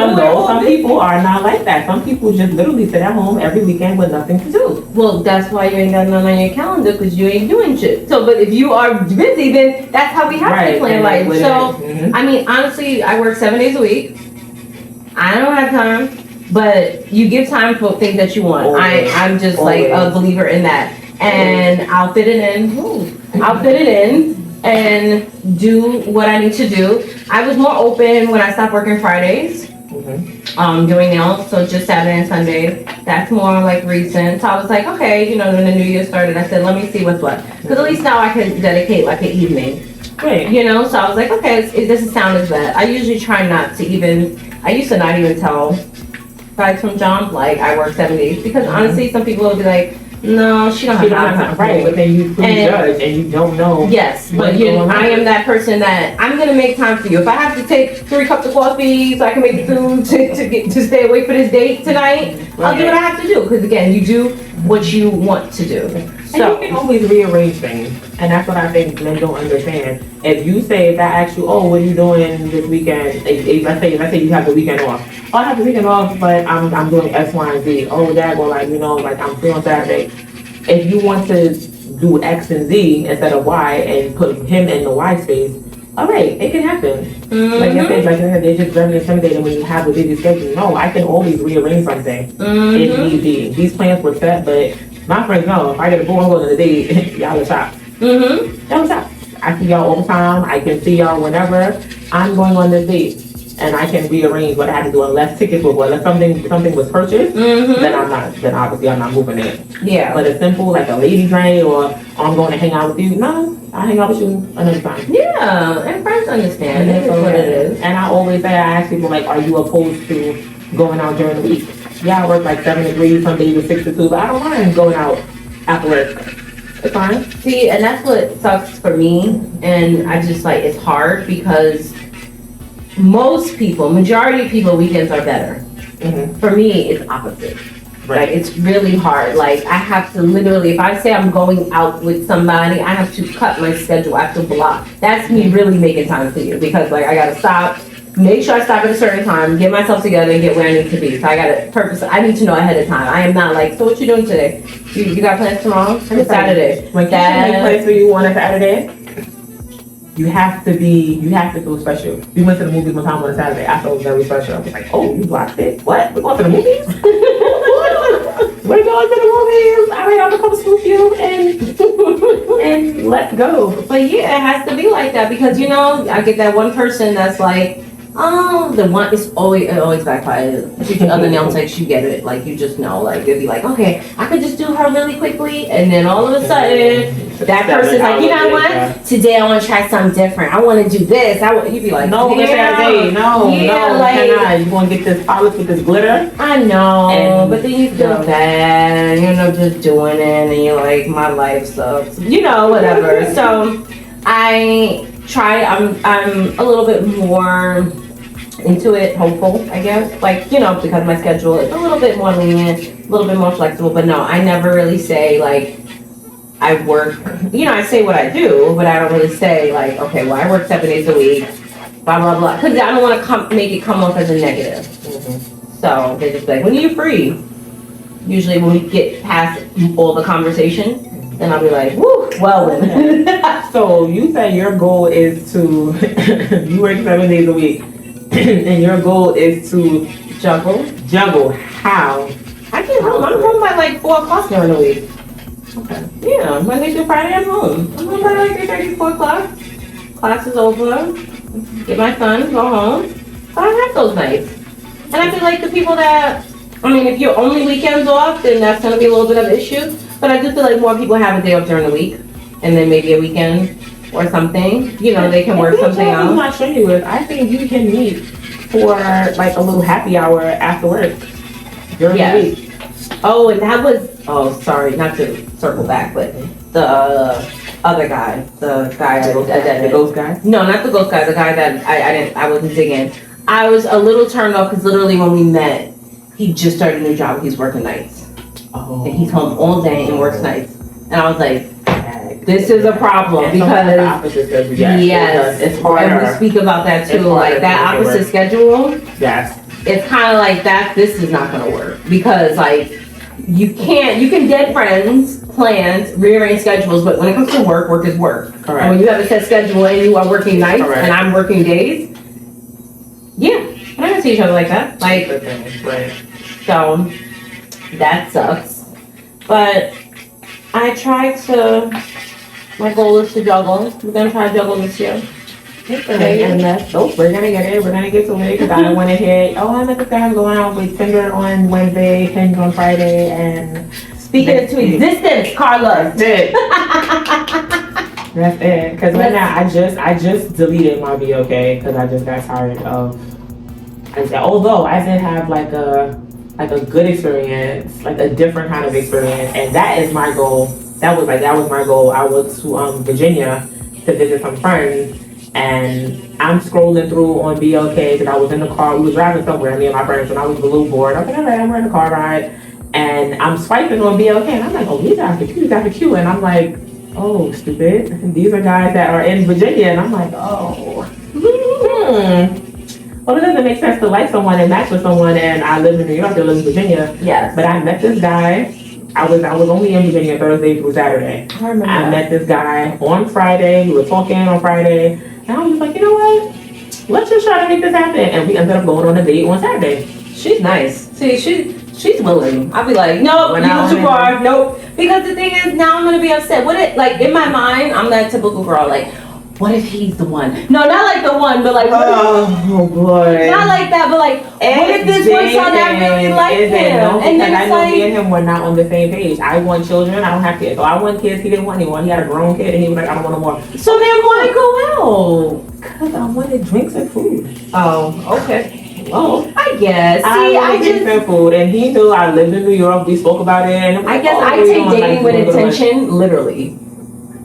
some people are not like that. Some people just literally sit at home every weekend with nothing to do. Well, that's why you ain't got none on your calendar, because you ain't doing shit. So, but if you are busy, then that's how we have to plan life. So, I mean, honestly, I work 7 days a week. I don't have time, but you give time for things that you want. I'm just like a believer in that. And I'll fit it in and do what I need to do. I was more open when I stopped working Fridays, doing nails, so just Saturday and Sunday. That's more like recent. So I was like, okay, you know, when the new year started, I said, let me see what's what. Because at least now I can dedicate like an evening. Right. You know, so I was like, okay, it doesn't sound as bad. I usually try not to I used to not even tell guys from jump, like I work 7 days, because honestly, some people will be like, no, she don't have time. Right, but then you prejudge and you don't know. Yes, but I am that person that I'm gonna make time for you. If I have to take 3 cups of coffee so I can make the food to stay awake for this date tonight, I'll do what I have to do. Because again, you do what you want to do. So and you can always rearrange things, and that's what I think men don't understand. If I ask you, oh, what are you doing this weekend? Let's say you have the weekend off. Oh, I have the weekend off, but I'm doing X, Y, and Z. Oh, Dad, well, I'm free on Saturday. If you want to do X and Z instead of Y and put him in the Y space, all right, it can happen. Like I said, they're just very intimidating when you have a busy schedule. No, I can always rearrange something if need be. These plans were set, but my friends know if I get a board on the date, y'all are shocked. Y'all are shocked. I see y'all all the time. I can see y'all whenever I'm going on this date. And I can rearrange what I had to do unless tickets were unless something was purchased, then obviously I'm not moving it. Yeah. But it's simple, like a ladies' night or I'm going to hang out with you. No, I'll hang out with you another time. Yeah, and friends understand. That's what it is. And I always say, I ask people like, are you opposed to going out during the week? Yeah, I work like 7 to 3, some days are 6 to 2, but I don't mind going out after work. It's fine. See, and that's what sucks for me. And I just like, it's hard because majority of people, weekends are better. For me, it's opposite. Right. Like, it's really hard. Like, I have to literally, if I say I'm going out with somebody, I have to cut my schedule. I have to block. That's me really making time for you, because like I gotta stop, make sure I stop at a certain time, get myself together and get where I need to be. So I need to know ahead of time. I am not like, so what you doing today? You got plans tomorrow? It's Saturday. When Keisha make plans for you on a Saturday, you have to feel special. We went to the movies one time on a Saturday. I felt very special. I was like, oh, you blocked it? What? We're going to the movies? We're going to the movies. All right, I'm gonna come swoop you and let's go. But yeah, it has to be like that, because you know, I get that one person that's like, oh, it always backfires. The other nail techs, you get it. Like, you just know, like, they'll be like, okay, I could just do her really quickly, and then all of a sudden, that person's like, you know what? Today I want to try something different. I want to do this. You'd be like, no, cannot. You want to get this polish with this glitter? I know, but then you feel bad, and you end up just doing it, and you're like, my life sucks. You know, whatever. So, I'm a little bit more into it, hopeful, I guess. Like, you know, because my schedule is a little bit more lenient, a little bit more flexible. But no, I never really say like, I work, you know, I say what I do, but I don't really say like, okay, well, I work 7 days a week, blah, blah, blah. Because I don't want to make it come off as a negative. So they just like, when are you free? Usually when we get past all the conversation, then I'll be like, woo, well then. So you said your goal is to, you work 7 days a week, and your goal is to Juggle. How? I get home. I'm home by like 4 o'clock during the week. Okay. Yeah, Monday through Friday I'm home. I'm home by like 3:30, 4 o'clock. Class is over. Get my son, go home. So I have those nights. And I feel like the people that, I mean, if you're only weekends off, then that's going to be a little bit of an issue. But I do feel like more people have a day off during the week. And then maybe a weekend or something. You know, they can work something out. I'm not sure you with. I think you can meet for like a little happy hour after work during the week. Oh, and that was, oh, sorry, not to circle back, but the other guy, the ghost guy? No, not the ghost guy, the guy that I wasn't digging. I was a little turned off because literally when we met, he just started a new job, he's working nights. Oh. And he's home all day and works nights. And I was like, this is a problem because, yes, it's harder. And we speak about that too, like that opposite schedule. Yes. It's kind of like that, this is not gonna work because like, you can get friends, plans, rearrange schedules, but when it comes to work, work is work. Correct. And when you have a set schedule and you are working nights Correct. and I'm working days, yeah, we're not gonna see each other like that. Like, right. so that sucks. But I try to, my goal is to juggle. We're gonna try to juggle this year. Okay, and we're gonna get it. We're gonna get to it because I don't want to hear. Oh, I met this guy. I'm going out with Tinder on Wednesday, Pins on Friday, and Speaking into existence, Carla. that's it. That's it. Because right now, I just deleted my BOK because I just got tired of. Although I did have like a good experience, like a different kind of experience, and that is my goal. That was my goal. I went to Virginia to visit some friends. And I'm scrolling through on BLK because I was in the car. We were driving somewhere, me and my friends, and I was a little bored. I was like, all right, I'm running a car ride. And I'm swiping on BLK, and I'm like, oh, these guys are cute, And I'm like, oh, stupid. These are guys that are in Virginia. And I'm like, oh. Well, it doesn't make sense to like someone and match with someone, and I live in New York, I live in Virginia. Yes. But I met this guy. I was only in Virginia Thursday through Saturday. I met this guy on Friday. We were talking on Friday. And I was just like, you know what? Let's just try to make this happen. And we ended up going on a date on Saturday. She's nice. See, she's willing. I'll be like, nope, you go too far. Nope. Because the thing is, now I'm gonna be upset. What it like in my mind? I'm that typical girl. Like, what if he's the one? No, not like the one, but like, oh boy, not like that, but like, what if this works out? I really like him, and then I know me and him were not on the same page. I want children. I don't have kids. So I want kids. He didn't want anyone. He had a grown kid, and he was like, I don't want no more. So then why go out? Cause I wanted drinks and food. Oh, okay. Well, I guess. See, I just and food, and he knew I lived in New York. We spoke about it. And I guess I take dating with intention, literally.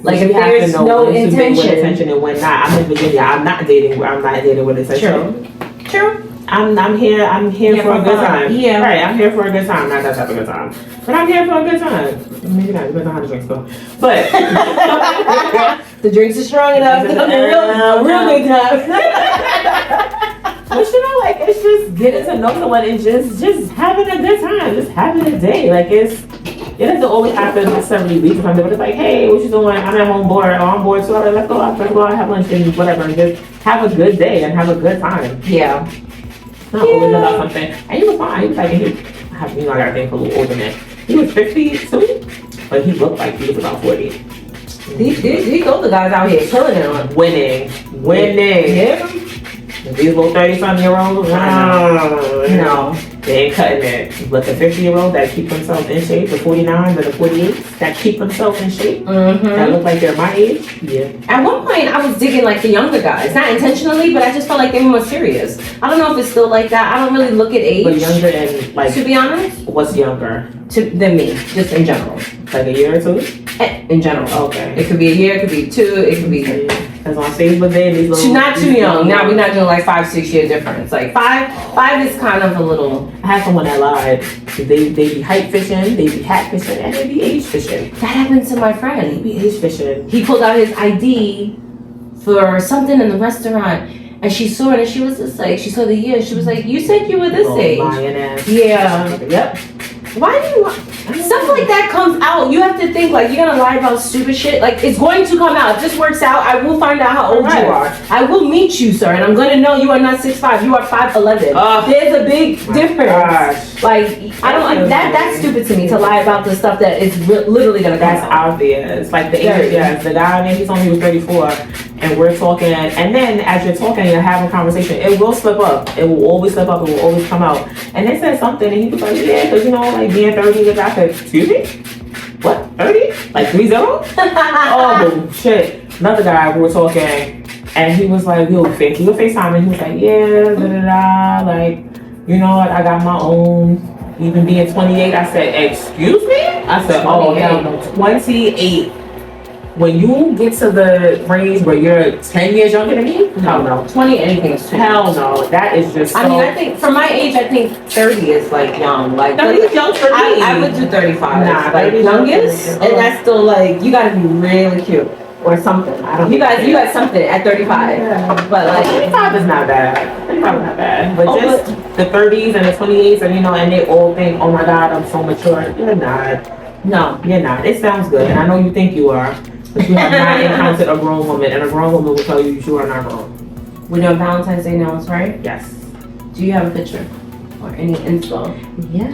Like if there's no intention and when not. I'm in Virginia. I'm not dating with intention. True. I'm here for a good time. Yeah. Right, I'm here for a good time. Not that type of good time. But I'm here for a good time. Maybe not, depends on how the drinks go. But the drinks are strong enough to be a real good time. But you know, like it's just getting to know someone and just having a good time, just having a day. Like it doesn't always happen necessarily weeks or something, but it's like, hey, what you doing? I'm at home bored. Oh, I'm bored, so let's go out, have lunch and whatever, and just have a good day and have a good time. Yeah. Not always about something. And he was fine. He was like, I got a thing for a little older man. He was 52, but he looked like he was about 40. These older guys out here killing it. Winning. Yeah. These little 30-something-year-olds, no. They ain't cutting it. But the 50-year-old that keep themselves in shape, the 49s and the 48s that keep themselves in shape, that look like they're my age, yeah. At one point, I was digging like the younger guys. Not intentionally, but I just felt like they were more serious. I don't know if it's still like that. I don't really look at age. But younger than, like... To be honest? What's younger? Than me, just in general. Like a year or two? In general. Okay. It could be a year, it could be 2, it could be... Because on Facebook, they these little. She's not too young. Now we're not doing like 5-6 year difference. Like five is kind of a little. I had someone that lied. They be hype fishing, they be hat fishing, and they be age fishing. That happened to my They friend. be age fishing. He pulled out his ID for something in the restaurant, and she saw it, and she was just like, she saw the year. She was like, "You said you were this age." Lying ass. Yeah. Yep. Why do you lie? Stuff like that comes out. You have to think like you're gonna lie about stupid shit. Like it's going to come out. If this works out, I will find out how old you are. I will meet you, sir, and I'm gonna know you are not 6'5". You are 5'11". There's a big difference. Gosh. Like I don't like that. That's stupid to me to lie about the stuff that is literally gonna come That's out. obvious. Like the age, yes. The guy, man, he told me he was 34, and we're talking, and then as you're talking, you're having a conversation, it will slip up. It will always slip up. It will always come out. And they said something, and he was like, yeah, because you know, like being 30 is I said, excuse me? What? 30? Like 30? Oh, shit. Another guy, we were talking, and he was like, yo, he was FaceTime, and he was like, yeah, da-da-da, like, you know what, I got my own. Even being 28, I said, excuse me? I said, oh, hell no, 28. When you get to the range where you're 10 years younger than me, hell no. 20 anything is too Hell no. That is just so... I mean, I think for my age, I think 30 is like young. Like 30 is young for me. I would do 35. Nah, like 30 is youngest, young. and that's still like you gotta be really cute or something. I don't. You got something at 35, Yeah. but like 35 is not bad. 35 is not bad. But Oh, just the 30s and the 28s, and you know, and they all think, oh my God, I'm so mature. You're not. no. You're not. It sounds good, and I know you think you are. But you have not encountered a grown woman, and a grown woman will tell you you are not grown. We're doing Valentine's Day nails, right? Yes. Do you have a picture or any inspo? Yes.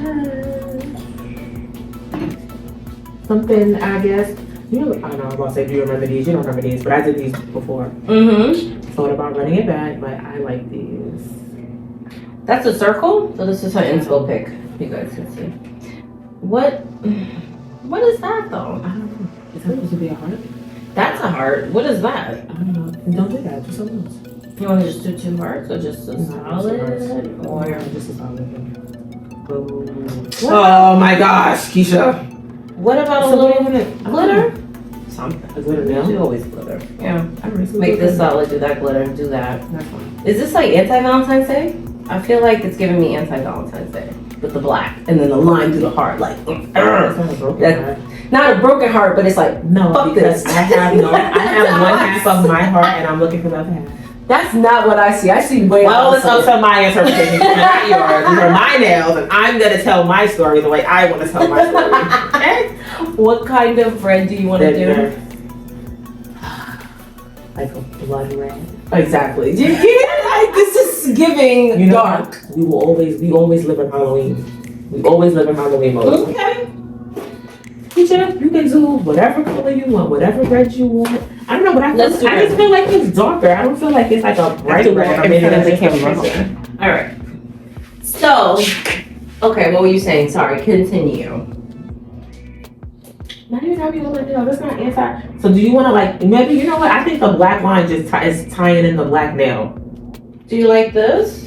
Something, I guess. You know, I don't know. I was about to say, do you remember these? You don't remember these, but I did these before. Mm-hmm. Thought about running it back, but I like these. That's a circle. So this is her inspo pic. You guys can see. What is that though? I don't know. Is that supposed to be a heart? That's a heart. What is that? I don't know. Don't do that. Do something else. You want to just do 2 hearts or just a solid? Or just a solid. Oh my gosh, Keisha. what about a So little what do you want? glitter? Something. A glitter nail? You always glitter. Yeah. I don't know. Make this solid, do that glitter, do that. That's fine. Is this like anti-Valentine's Day? I feel like it's giving me anti-Valentine's Day with the black and then the line through the heart, like That's not a broken That- heart. not a broken heart, but it's like No, fuck because this. I have one half of my heart, and I'm looking for the other half. That's not what I see. I see way Well, it's opposite. up to my interpretation, not yours. These are my nails, and I'm gonna tell my story the way I want to tell my story. Okay? What kind of red do you want to do? Like a blood red. Exactly. Like, this is giving You know, dark. we always live in Halloween. We always live in Halloween mode. Okay. Keisha, you can do whatever color you want, whatever red you want. I don't know, but I Let's do just red. feel like it's darker. I don't feel like it's like a bright red. Or maybe that's the camera. All right. So, okay, what were you saying? Sorry, continue. Not even having a nail. That's not anti. So do you want to like maybe you know what? I think the black line just is tying in the black nail. Do you like this?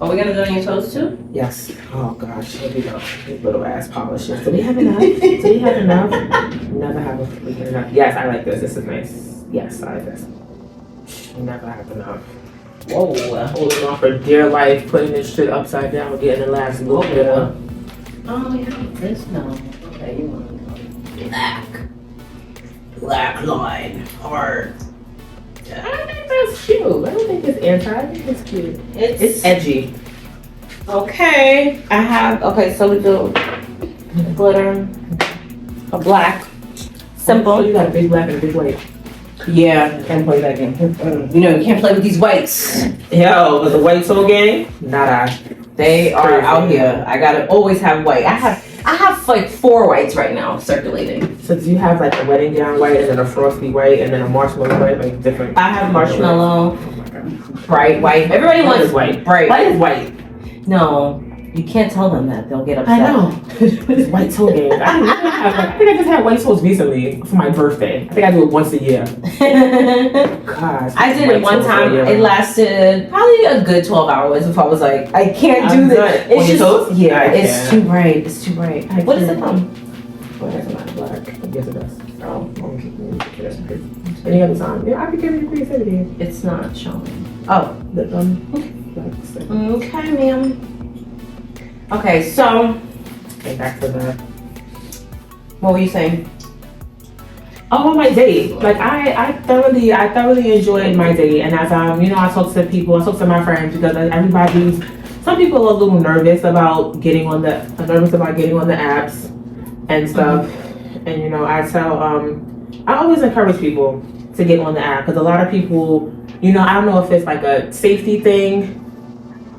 Are we gonna do it on your toes too? Yes. Oh gosh, here we go. These little ass polishes. Do we have enough? Do we have enough? Never have enough. Yes, I like this. This is nice. Yes, I like this. Never have enough. Whoa, holding on for dear life, putting this shit upside down, getting the last little bit of. Oh, you have this now. Okay, you want black. Black line, heart. I don't think that's cute. I don't think it's anti. I think it's cute. It's edgy. Okay. I have, okay, so we do glitter, a black, simple. Oh, you got a big black and a big white. Yeah, can't play that game. You know, you can't play with these whites. Yo, with the white toe gang? Not I. They are Crazy. out here. I gotta always have white. I have like 4 whites right now circulating. So do you have like a wedding gown white and then a frosty white and then a marshmallow white, like different? I have marshmallow, Oh my god. bright white. Everybody White wants is white. bright. White is white. No, you can't tell them that. They'll get upset. I know. It's white toe game. I think I just had white toes recently for my birthday. I think I do it once a year. Gosh. I did white it one toes time. all year It round. lasted probably a good 12 hours before I was like, I can't do I'm this. good. It's On your just, toes? yeah, I it's can't. too bright. It's too bright. What is it from? Oh, that's not black. I guess it does. Oh, Okay. That's good. any other time. Yeah, I could give you creativity. It's not showing. Oh, okay, ma'am. Okay, so Okay, back to the. what were you saying? Oh, my date. Like I thoroughly enjoyed my date, and as you know, I talk to people, I talk to my friends because some people are a little nervous about getting on the apps and stuff. And you know, I always encourage people to get on the app because a lot of people, you know, I don't know if it's like a safety thing.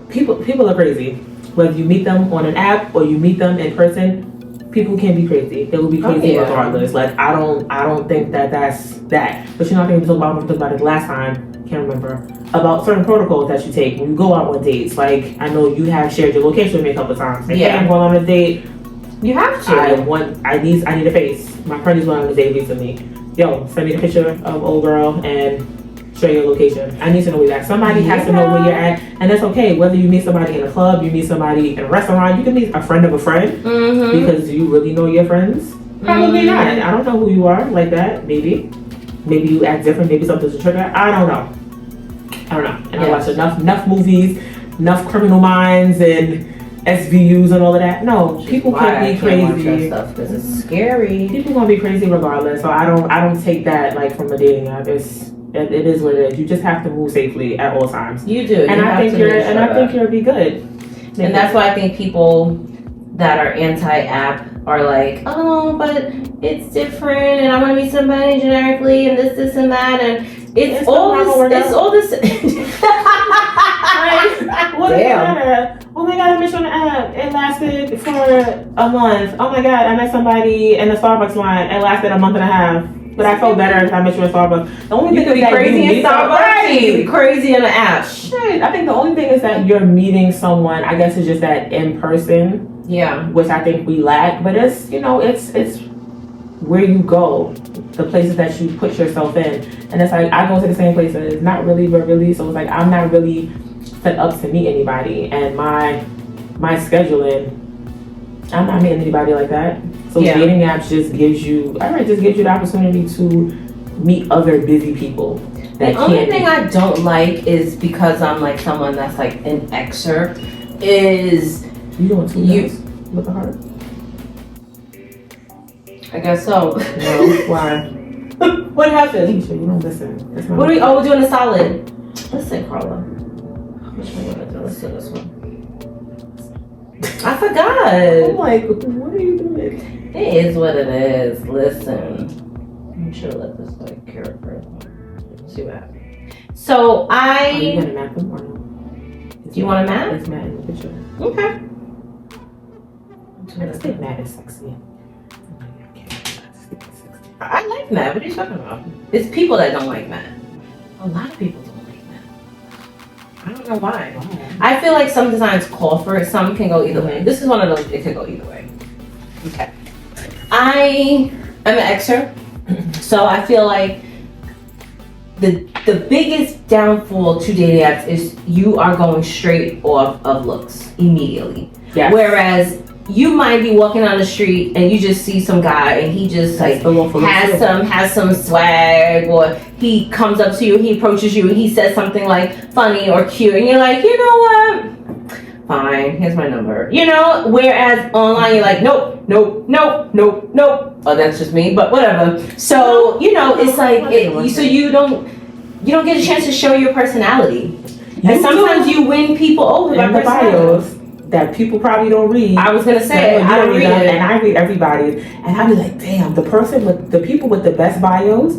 People are crazy. Whether you meet them on an app or you meet them in person, people can be crazy. They will be crazy regardless. Like I don't think that's that. But you know, I think we talked about it last time. Can't remember about certain protocols that you take when you go out on dates. Like I know you have shared your location with me a couple of times. Like, hey, I'm going on a date. You have to. I need a face. My friend is going on a date recently. Yo, send me the picture of old girl and share your location. I need to know where you're at. Somebody has to know where you're at, and that's okay. Whether you meet somebody in a club, you meet somebody in a restaurant, you can meet a friend of a friend because you really know your friends. Probably not. I don't know who you are like that. Maybe you act different. Maybe something's a trigger. I don't know. And I watch enough movies, enough Criminal Minds and SVUs and all of that. No, people can be crazy. Stuff because it's scary. People gonna be crazy regardless. So I don't take that like from a dating app. It is what it is. You just have to move safely at all times. You do. And I think you'll be good. And that's why I think people that are anti-app are like, oh, but it's different, and I want to meet somebody generically, and this, and that, and it's all this. What does it matter? Oh my god, I met you on the app. It lasted for a month. Oh my god, I met somebody in the Starbucks line. It lasted a month and a half. But I felt better if I met you in Starbucks. The only thing is that crazy in Starbucks. You could be crazy in the app. Shit, I think the only thing is that you're meeting someone. I guess it's just that in person. Yeah. Which I think we lack. But it's it's where you go, the places that you put yourself in, and it's like I go to the same places. Not really, but really. So it's like I'm not really set up to meet anybody, and my scheduling. I'm not meeting anybody like that. So dating apps just gives you the opportunity to meet other busy people. The only thing I don't like is because I'm like someone that's like an excerpt is you doing two notes with the heart. I guess so. No, why? What happened? Keisha, you don't listen. What are we? Oh, we're doing a solid. Listen, Carla. Which one you want to do? Let's do this one. I forgot. I'm like, what are you doing? It is what it is. Listen. I'm sure let this like character. See what happens. So Are you gonna map them or no? Do you want to map? It's Matt in the picture. Okay. I just think Matt is sexy. I like Matt. What are you talking about? It's people that don't like Matt. A lot of people don't like Matt. I don't know why. I feel like some designs call for it. Some can go either way. This is one of those. It could go either way. Okay. I am an excerpt, so I feel like the biggest downfall to dating apps is you are going straight off of looks immediately. Yes. Whereas you might be walking on the street and you just see some guy and he just like has some swag, or he comes up to you, he approaches you and he says something like funny or cute, and you're like, you know what? Fine, here's my number. You know, whereas online you're like, nope. Oh, that's just me, but whatever. So, you know, it's like so you don't get a chance to show your personality. And sometimes you win people over by personality. That people probably don't read. I was gonna say I don't read them, it. and I read everybody's, and I be like, damn, the people with the best bios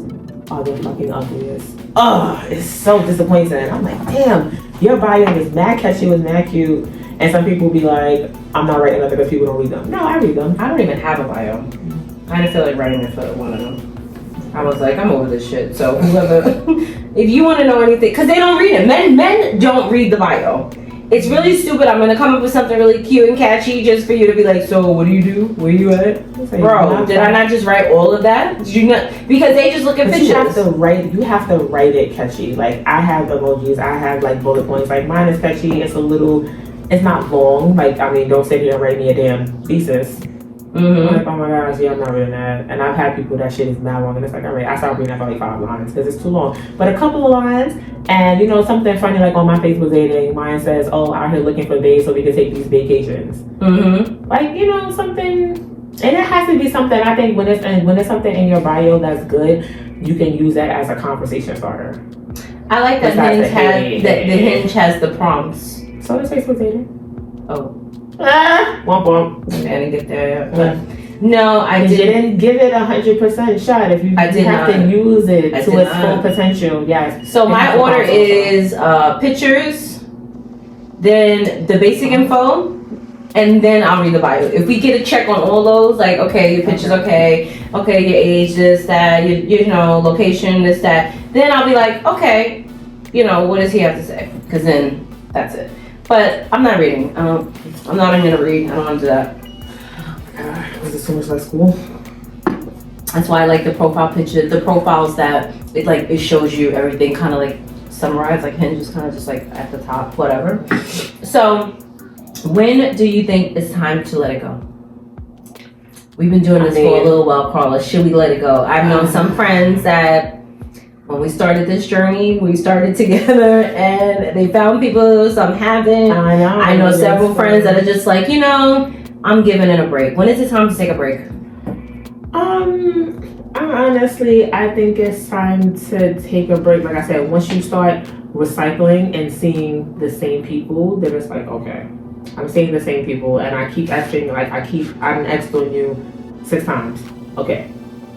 are the fucking ugliest. Oh, it's so disappointing. I'm like, damn, your bio is mad catchy, was mad cute, and some people be like, I'm not writing nothing because people don't read them. No, I read them. I don't even have a bio. I didn't feel like writing it for one of them. I was like, I'm over this shit. So whoever, if you want to know anything, because they don't read it. Men don't read the bio. It's really stupid. I'm gonna come up with something really cute and catchy just for you to be like, so what do you do? Where you at? Bro, did I not just write all of that? Did you not? Because they just look at pictures. You have to write it catchy. Like I have emojis, I have like bullet points. Like mine is catchy. It's not long. Like, I mean, don't sit here and write me a damn thesis. I'm Mm-hmm. like, oh my gosh, yeah, I'm not reading that. And I've had people that shit is mad long, and it's like, all right, I stopped reading that for like 5 lines because it's too long. But a couple of lines, and you know, something funny like on my Facebook dating, mine says, oh, out here looking for bays so we can take these vacations. Mm-hmm. Like, you know, something, and it has to be something. I think when it's something in your bio that's good, you can use that as a conversation starter. I like that Besides Hinge the hey, the hey. Hinge has the prompts. So does Facebook dating. Oh, Womp womp. I didn't get there yet. But no, I You didn't. didn't give it 100% shot. If you I did have not. to use it I to did its not. full potential, yes. So my It has to order pop is pictures, then the basic info, and then I'll read the bio. If we get a check on all those, like okay, your picture's okay, your age, this, that, you know, location, this, that, then I'll be like, okay, you know, what does he have to say? Because then that's it. But I'm not reading. I'm not even gonna read. I don't want to do that. God, was it so much like school? That's why I like the profile picture, the profiles that it shows you everything kind of like summarized, like Hinge is kind of just like at the top, whatever. So when do you think it's time to let it go? We've been doing this for a little while, Carla. Should we let it go? I've known some friends that when we started this journey, we started together and they found people, some haven't. I know several friends that are just like, you know, I'm giving it a break. When is it time to take a break? Honestly, I think it's time to take a break. Like I said, once you start recycling and seeing the same people, then it's like, okay, I'm seeing the same people and I keep asking, like I'm X'd on you 6 times. Okay,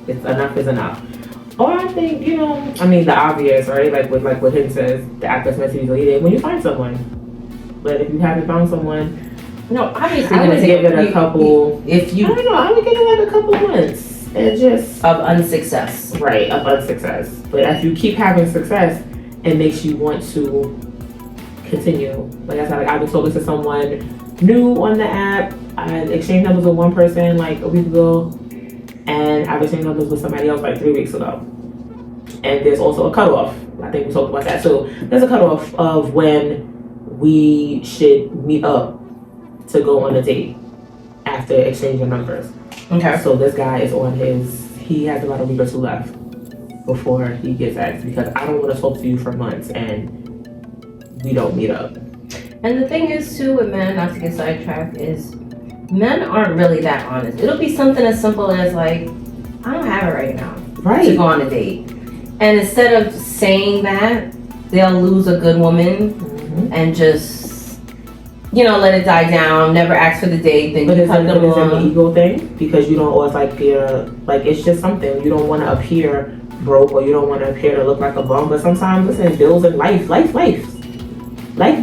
it's enough is enough. Or I think, you know, I mean the obvious, right? Like what him says, the app that's meant to be deleted when you find someone. But if you haven't found someone, No, obviously I would give it a couple. If you I don't know, I would give it like a couple months and just of unsuccess. right of unsuccess. But if you keep having success, it makes you want to continue. Like I said, like I've been talking to someone new on the app. I exchanged numbers with one person like a week ago, and I've exchanged numbers with somebody else like 3 weeks ago. And there's also a cutoff. I think we talked about that. So there's a cutoff of when we should meet up to go on a date after exchanging numbers. Okay. So this guy is on he has about a week or 2 left before he gets X, because I don't want to talk to you for months and we don't meet up. And the thing is too with men, not to get sidetracked, is men aren't really that honest. It'll be something as simple as like, I don't have it right now to go on a date. And instead of saying that, they'll lose a good woman and just, you know, let it die down, never ask for the date, then but you it's cut them an off. ego thing, because you don't always like it's just something. You don't want to appear broke, or you don't want to appear to look like a bum. But sometimes, listen, bills and life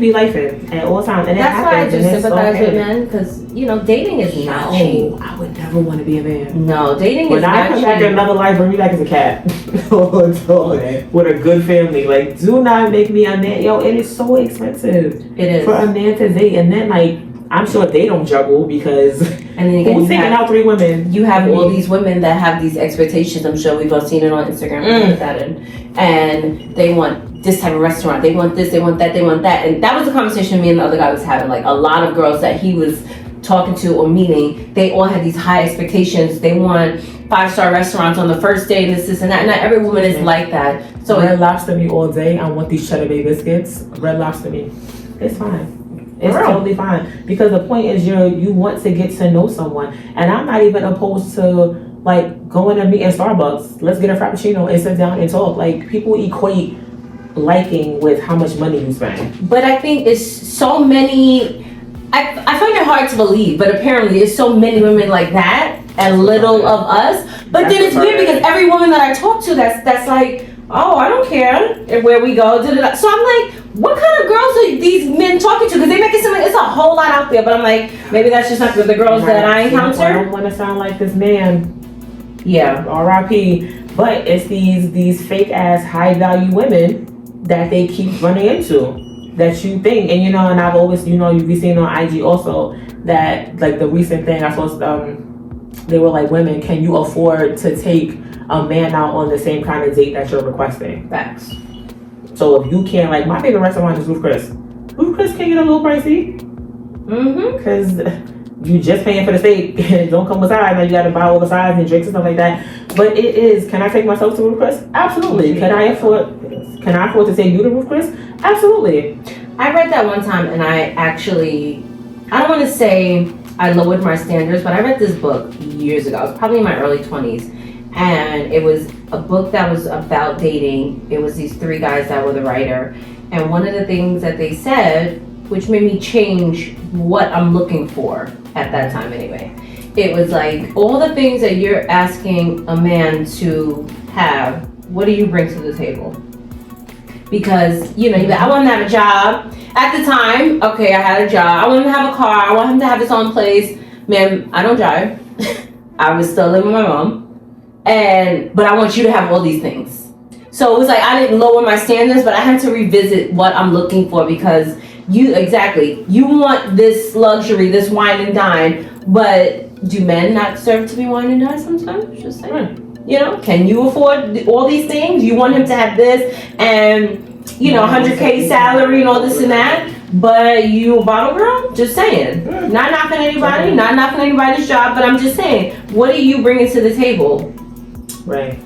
be lifing at all times, and That's why I happens, just and it's sympathize with okay. men, because, you know, dating is not cheap. I would never want to be a man. No, dating When is I come not back in cheap. another life, bring me back as a cat. Or a dog, with a good family. Like, do not make me a man. Yo, it is so expensive It is. for a man to date. And then, like, I'm sure they don't juggle, because And then again, who's taking out 3 women? you have all these women that have these expectations. I'm sure we've all seen it on Instagram. And they want this type of restaurant. They want this, they want that, they want that. And that was the conversation me and the other guy was having. Like, a lot of girls that he was talking to or meeting, they all had these high expectations. They want 5-star restaurants on the first day and this and that. Not every woman is like that. So Red Lobster me all day. I want these Cheddar Bay biscuits. Red Lobster me. It's fine. It's totally fine, because the point is you want to get to know someone, and I'm not even opposed to like going to meet in Starbucks. Let's get a frappuccino and sit down and talk. Like, people equate liking with how much money you spend. But I think it's so many, I find it hard to believe, but apparently it's so many women like that and little of us. But then it's weird, because every woman that I talk to that's like, oh, I don't care where we go. Da-da-da. So I'm like, what kind of girls are these men talking to? Because they make it seem like it's a whole lot out there. But I'm like, maybe that's just not the girls that I encounter. I don't want to sound like this man. Yeah. R.I.P. But it's these fake ass high value women that they keep running into, that you think, and and I've always, you've been seeing on IG also that, like, the recent thing I saw, they were like, women, can you afford to take a man out on the same kind of date that you're requesting? Facts. So if you can't, like, my favorite restaurant is Ruth Chris. Ruth Chris can get a little pricey. Mm-hmm. Because you just paying for the steak and don't come with sides, now you gotta buy all the sides and drinks and stuff like that. But it is, can I take myself to Ruth Chris? Absolutely. Can I afford to take you to Ruth Chris? Absolutely. I read that one time and I don't want to say I lowered my standards, but I read this book years ago. It was probably in my early 20s. And it was a book that was about dating. It was these 3 guys that were the writer. And one of the things that they said, which made me change what I'm looking for at that time anyway. It was like, all the things that you're asking a man to have, what do you bring to the table? Because, you know, I want him to have a job. At the time, okay, I had a job. I want him to have a car. I want him to have his own place. Man, I don't drive. I was still living with my mom. But I want you to have all these things. So it was like, I didn't lower my standards, but I had to revisit what I'm looking for, because you want this luxury, this wine and dine, but do men not deserve to be wine and dine sometimes? Just saying. You know, can you afford all these things? You want him to have this and, you know, 100K salary and all this and that, but you a bottle girl? Just saying. Not knocking anybody, not knocking anybody's job, but I'm just saying, what are you bringing to the table? Right.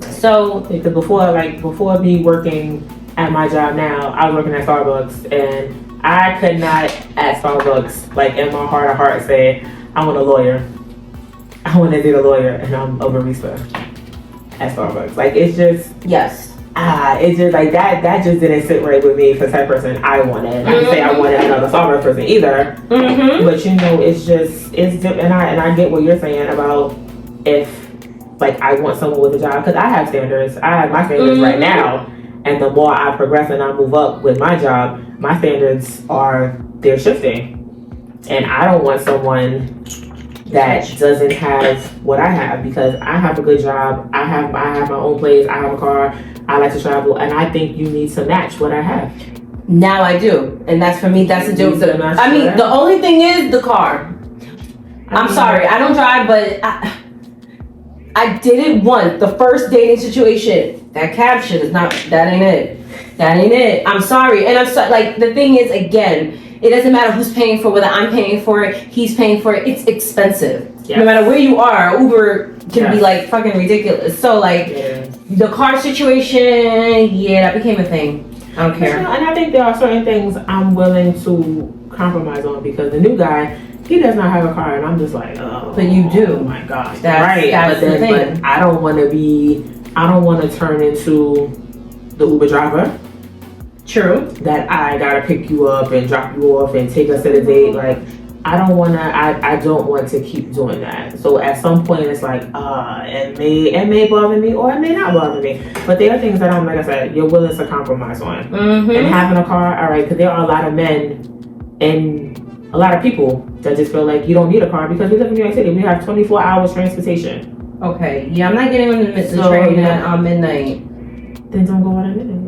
So, because before me working at my job now, I was working at Starbucks, and I could not at Starbucks, like in my heart of hearts, say, I want a lawyer. I want to be a lawyer, and I'm a barista at Starbucks. Like, it's just, yes. It's just like that just didn't sit right with me for the type of person I wanted. Not to say I wanted another Starbucks person either, but you know, it's different. And I get what you're saying about if, like, I want someone with a job, because I have standards. I have my standards right now, and the more I progress and I move up with my job, my standards they're shifting, and I don't want someone that doesn't have what I have, because I have a good job. I have my own place. I have a car. I like to travel, and I think you need to match what I have. Now I do, and that's, for me, that's the difference. I mean, the only thing is the car. I'm sorry, I don't drive, but I did it once. The first dating situation, that cab shit is not. That ain't it. That ain't it. I'm sorry, and like, the thing is, again, it doesn't matter who's paying for, whether I'm paying for it, he's paying for it. It's expensive. Yes. No matter where you are, Uber can be like fucking ridiculous. So like, the car situation, that became a thing. I don't care. And I think there are certain things I'm willing to compromise on, because the new guy, he does not have a car, and I'm just like, oh. But you do. Oh my gosh. That's the thing. But I don't want to turn into the Uber driver. True. That I gotta pick you up and drop you off and take us to the date. Like, I don't want to keep doing that. So at some point it's like, it may bother me, or it may not bother me. But there are things that like I said, you're willing to compromise on. And having a car, all right, because there are a lot of men and a lot of people that just feel like you don't need a car, because we live in New York City. We have 24 hours transportation. Okay, yeah, I'm not getting on the train at midnight. Then don't go out at midnight.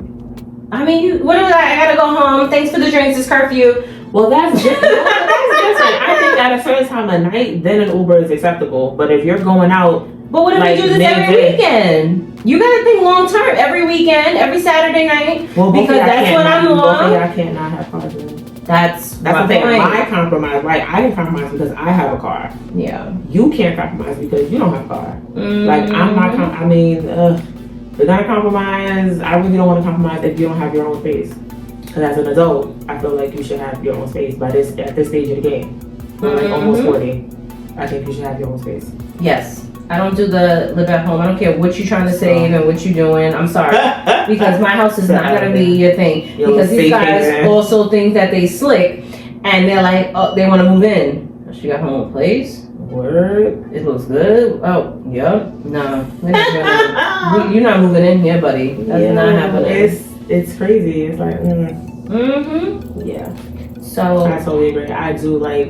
I mean, what is that? I gotta go home. Thanks for the drinks. It's curfew. Well, that's different. I think at a certain time of night, then an Uber is acceptable. But if you're going out, but what if we do this every weekend? You gotta think long term. Every weekend, every Saturday night. Well, because that's when I'm alone. I can't not have cars. That's the thing. My compromise, right? I can compromise because I have a car. Yeah. You can't compromise because you don't have a car. Like, I'm not. I mean, we're gonna compromise. I really don't want to compromise if you don't have your own space. Because as an adult, I feel like you should have your own space at this stage of the game. I'm like almost 40. I think you should have your own space. Yes. I don't do the live at home. I don't care what you're trying to save and what you're doing. I'm sorry. Because my house is not going to be your thing. Because these guys also think that they slick, and they're like, oh, they want to move in. She got her own place. Word. It looks good. Oh, yep. No. You're not moving in here, buddy. That's not happening. It's crazy. It's like, yeah. So I totally agree. I do like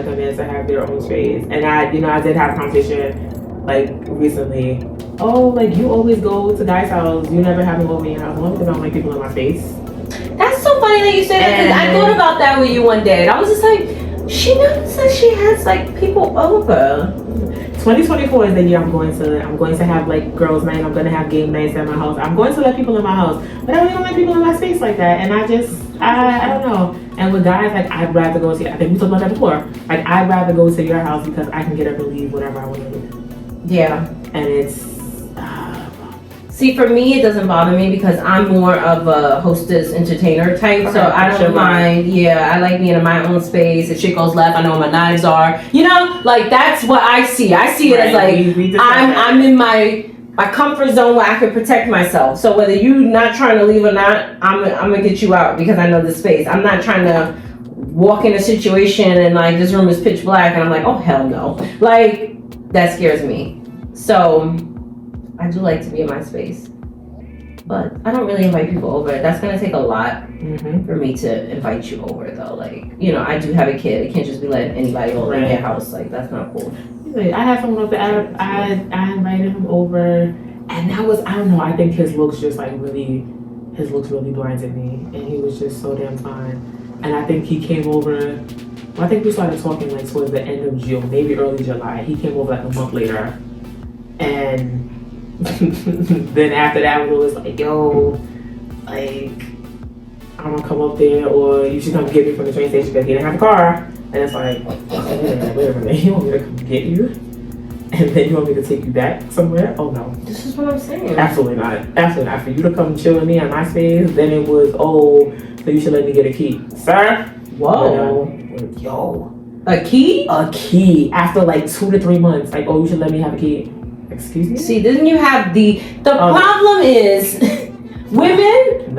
a man to have their own space. And I did have a conversation like recently. Oh, like, you always go to guys' house. You never have them over in your house. Well, because I don't like people in my space. That's so funny that you say that, because I thought about that with you one day, and I was just like, she never says she has like people over. 2024 is the year I'm going to have like girls' night. I'm going to have game nights at my house. I'm going to let people in my house, but I really don't like people in my space like that. And I don't know. And with guys, like I'd rather go to. I think we talked about that before. Like I'd rather go to your house because I can get up and leave whenever I want to leave. Yeah. And it's. See, for me, it doesn't bother me because I'm more of a hostess entertainer type, Okay, so I don't mind. Yeah, I like being in my own space. If shit goes left, I know where my knives are. You know, like that's what I see. I see it as like I'm in my comfort zone where I can protect myself. So whether you're not trying to leave or not, I'm gonna get you out because I know the space. I'm not trying to walk in a situation and like this room is pitch black and I'm like, oh hell no. Like that scares me. So I do like to be in my space, but I don't really invite people over. That's gonna take a lot for me to invite you over, though. Like, you know, I do have a kid. I can't just be letting anybody over in their house. Like, that's not cool. I had someone over. I invited him over, and that was, I don't know. I think his looks really blinded me, and he was just so damn fine. And I think he came over. Well, I think we started talking like towards the end of June, maybe early July. He came over like a month later, and. Then after that, it was like, yo, like, I'm gonna come up there, or you should come get me from the train station because he didn't have a car. And it's like, wait a minute, you want me to come get you? And then you want me to take you back somewhere? Oh no. This is what I'm saying. Absolutely not. Absolutely not. For you to come chill with me on my space, then it was, oh, so you should let me get a key. Sir? Whoa. Yo. A key? A key. After like 2 to 3 months. Like, oh, you should let me have a key. Excuse me? See, didn't you have the problem is women,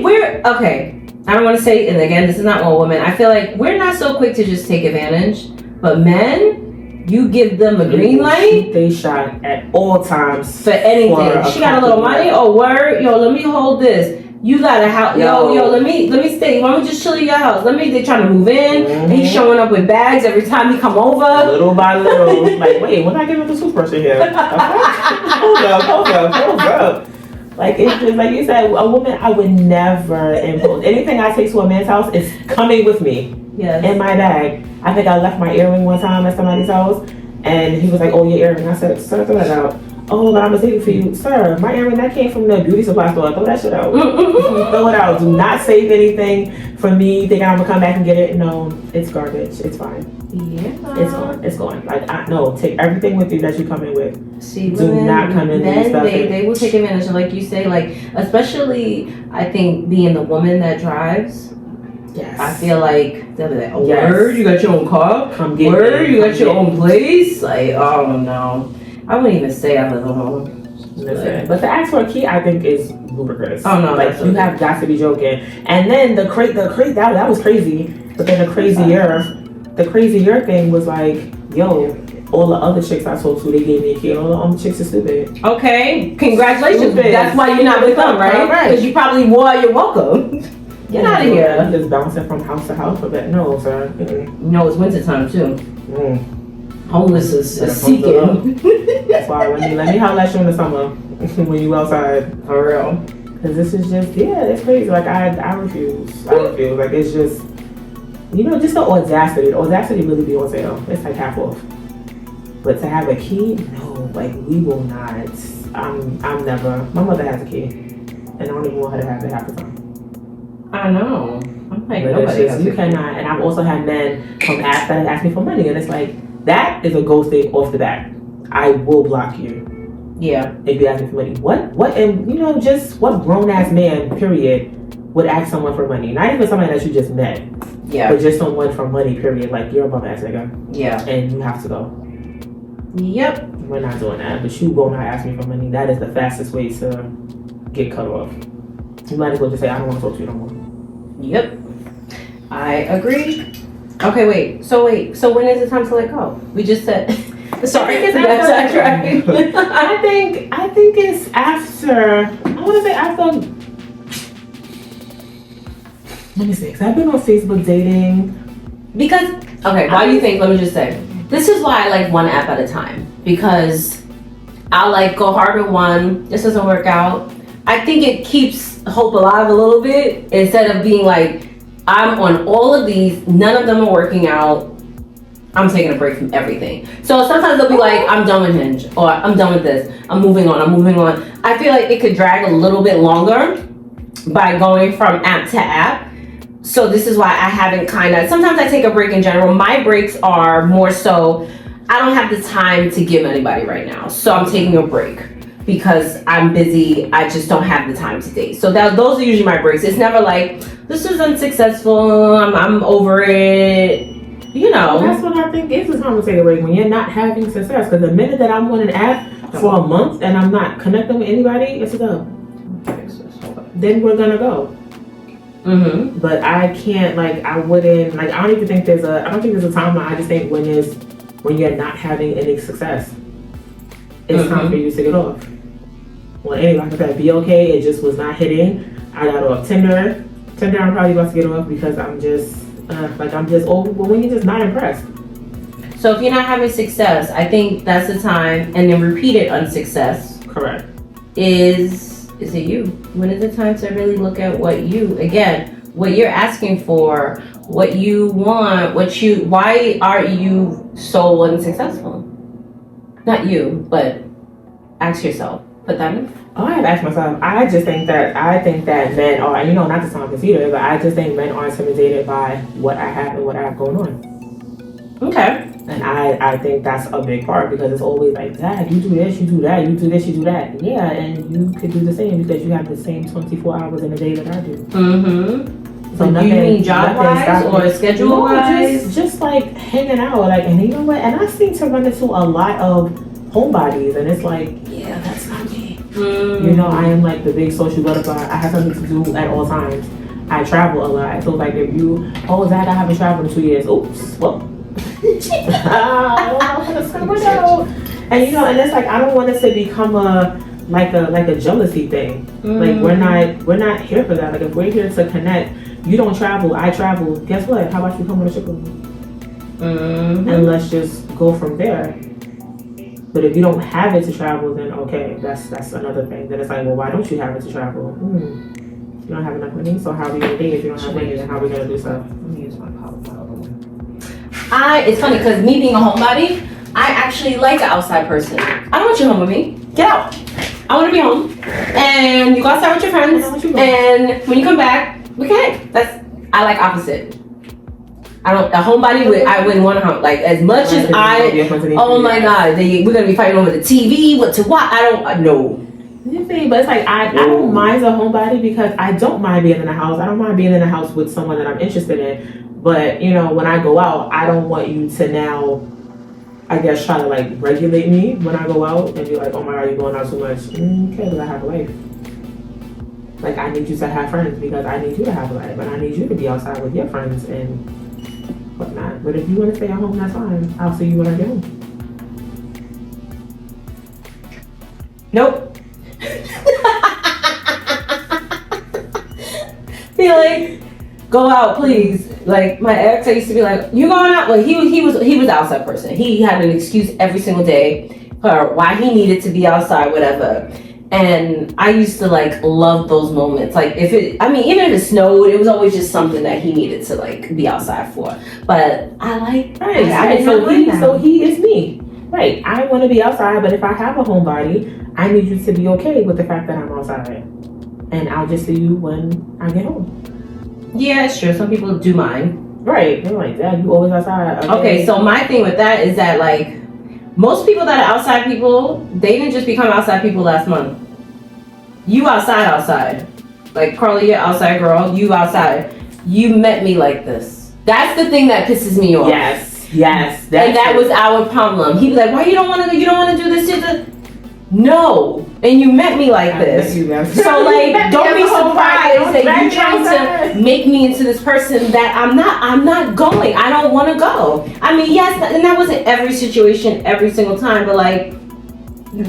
we're okay. I don't want to say, and again, this is not all women. I feel like we're not so quick to just take advantage, but men, you give them a green light. They shot at all times for anything. She got a little money. Oh, word, yo, let me hold this. You got a house, yo, let me stay. Why don't we just chill at your house? They trying to move in. And he's showing up with bags every time he come over. Little by little. Like, wait, when I give up the toothbrush in here? Hold up. Like, it's just, like you said, a woman, I would never impose. Anything I take to a man's house is coming with me. Yes. In my bag. I think I left my earring one time at somebody's house, and he was like, oh, your earring. I said, sir, throw that out. Oh, but I'm gonna save it for you. Sir, my earring, that came from the beauty supply store. Throw that shit out. Throw it out. Do not save anything for me thinking I'm gonna come back and get it. No, it's garbage. It's fine. Yeah. It's gone. Like, no, take everything with you that you come in with. See, do women, not come in then with they will take advantage of, like you say, like, especially, I think, being the woman that drives. Yes. I feel like they'll be like, oh, yes. Word, you got your own car? Come get Word, me. you got your own place? Like, oh, no. I wouldn't even say I live alone. Listen, but to ask for a key, I think is ludicrous. Oh no, like you have got to be joking. And then the that was crazy. But then the crazier thing was like, yo, all the other chicks I talked to, they gave me a key. All the other chicks are stupid. Okay, congratulations. Stupid. That's why you're not with them, right? Because you probably wore your welcome. Get out of here. I'm just bouncing from house to house for that. No, sir. No, it's wintertime too. Homeless is seeking. That's why let me holler at you in the summer when you outside. For real. Because this is just, it's crazy. Like, I refuse. Like, it's just, just the audacity. The audacity really be on sale. It's like half off. But to have a key, no. Like, we will not. I'm never. My mother has a key. And I don't even want her to have it half the time. I know. I'm like, but nobody has you cannot. And I've also had men that ask me for money. And it's like, that is a ghosting off the bat. I will block you. Yeah. If you ask me for money. What, and just what grown ass man, period, would ask someone for money? Not even somebody that you just met. Yeah. But just someone for money, period. Like, you're a bum ass nigga. Yeah. And you have to go. Yep. We're not doing that. But you will not ask me for money. That is the fastest way to get cut off. You might as well just say, I don't want to talk to you no more. Yep. I agree. Okay, wait. So when is it time to let go? We just said. Sorry, I think it's after. I want to say after. Let me see. Because I've been on Facebook dating. Because why do you think? Let me just say. This is why I like one app at a time, because I'll like go hard with one. This doesn't work out. I think it keeps hope alive a little bit instead of being like, I'm on all of these, none of them are working out. I'm taking a break from everything. So sometimes they'll be like, I'm done with Hinge, or I'm done with this. I'm moving on. I feel like it could drag a little bit longer by going from app to app. So this is why I haven't sometimes I take a break in general. My breaks are more so, I don't have the time to give anybody right now. So I'm taking a break because I'm busy. I just don't have the time to date. So those are usually my breaks. It's never like, this is unsuccessful, I'm over it. That's what I think is a time to take a break, when you're not having success. Because the minute that I'm on an app for a month and I'm not connecting with anybody, it's a then we're gonna go. Mm-hmm. But I can't, I wouldn't, I don't even think there's a time. I just think when you're not having any success, it's time for you to get off. Well, anyway, like I said, be okay. It just was not hitting. I got off Tinder. I'm probably about to get off because I'm just over. But when you're just not impressed. So if you're not having success, I think that's the time, and then repeated unsuccess. Correct. Is it you? When is the time to really look at what you're asking for, what you want, why are you so unsuccessful? Not you, but ask yourself. Put that in. Oh, I have asked myself. I think that men are, not to sound conceited, but I just think men are intimidated by what I have and what I have going on. Okay. And I think that's a big part, because it's always like, Dad, you do this, you do that, you do this, you do that. Yeah, and you could do the same because you have the same 24 hours in a day that I do. Mm-hmm. So do you mean job-wise or schedule-wise? Just like hanging out, and you know what? And I seem to run into a lot of homebodies, and it's like, yeah, that's not me. I am like the big social butterfly. I have something to do at all times. I travel a lot. So like if you, Zach, I haven't traveled in 2 years. Oops, well. And and it's like, I don't want this to become a jealousy thing. Like we're not here for that. Like if we're here to connect, you don't travel, I travel. Guess what? How about you come on a trip with me? And let's just go from there. But if you don't have it to travel, then okay, that's another thing. Then it's like, well, why don't you have it to travel? You don't have enough money, so how are we gonna date if you don't have money? Then how are we gonna do stuff? Let me use my power. It's funny because me being a homebody, I actually like an outside person. I don't want you home with me. Get out. I want to be home, and you go outside with your friends, and when you come back, okay. I like opposite. I wouldn't want to home. Like as much as oh my God, we're gonna be fighting over the TV, what to watch. I don't know. But it's like I don't mind a homebody because I don't mind being in the house. I don't mind being in the house with someone that I'm interested in. But when I go out, I don't want you to now, I guess, try to regulate me when I go out and be like, oh my God, you're going out too much. Okay, because I have a life. Like I need you to have friends because I need you to have a life, and I need you to be outside with your friends and whatnot. But if you want to stay at home, that's fine. I'll see you when I get home. Nope. Be like, go out, please. Like my ex, I used to be like, you going out? Well, he was an outside person. He had an excuse every single day for why he needed to be outside, whatever. And I used to love those moments. Like even if it snowed, it was always just something that he needed to be outside for. But I so he is me. Right. I want to be outside, but if I have a homebody, I need you to be okay with the fact that I'm outside. And I'll just see you when I get home. Yeah, it's true. Some people do mind. Right. They're like, Dad, you always outside. Okay, so my thing with that is that most people that are outside people, they didn't just become outside people last month. You outside. Like Carly, you're outside girl. You outside. You met me like this. That's the thing that pisses me off. Yes. And that was our problem. He'd be like, why you don't want to do this? No. And you met me like this. So don't be surprised that you're trying to make me into this person that I'm not going. I don't want to go. Yes, and that wasn't every situation every single time, but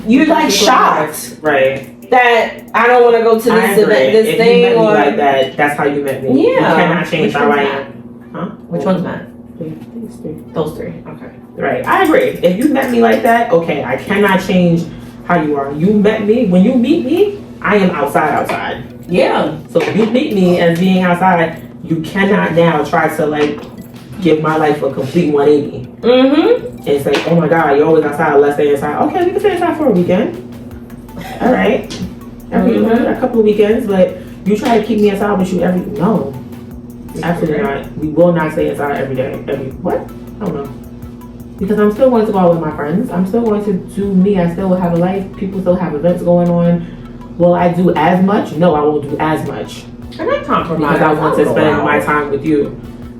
you're shocked. Right. That I don't want to go to this event, this thing. You met me like that, that's how you met me. Yeah. You cannot change how I am. Huh? Which one's Matt? Those three. Okay. Right. I agree. If you met me like that, okay, I cannot change how you are. You met me. When you meet me, I am outside. Yeah. So if you meet me as being outside, you cannot now try to give my life a complete 180 Mm-hmm. and say, oh my God, you're always outside, let's stay inside. Okay, we can stay inside for a weekend. All right. A couple of weekends, but you try to keep me inside with you every, no. Absolutely not. We will not stay inside every day. What? I don't know. Because I'm still going to go out with my friends. I'm still going to do me. I still will have a life. People still have events going on. Will I do as much? No, I won't do as much. And I compromise. Because I want to spend my time with you.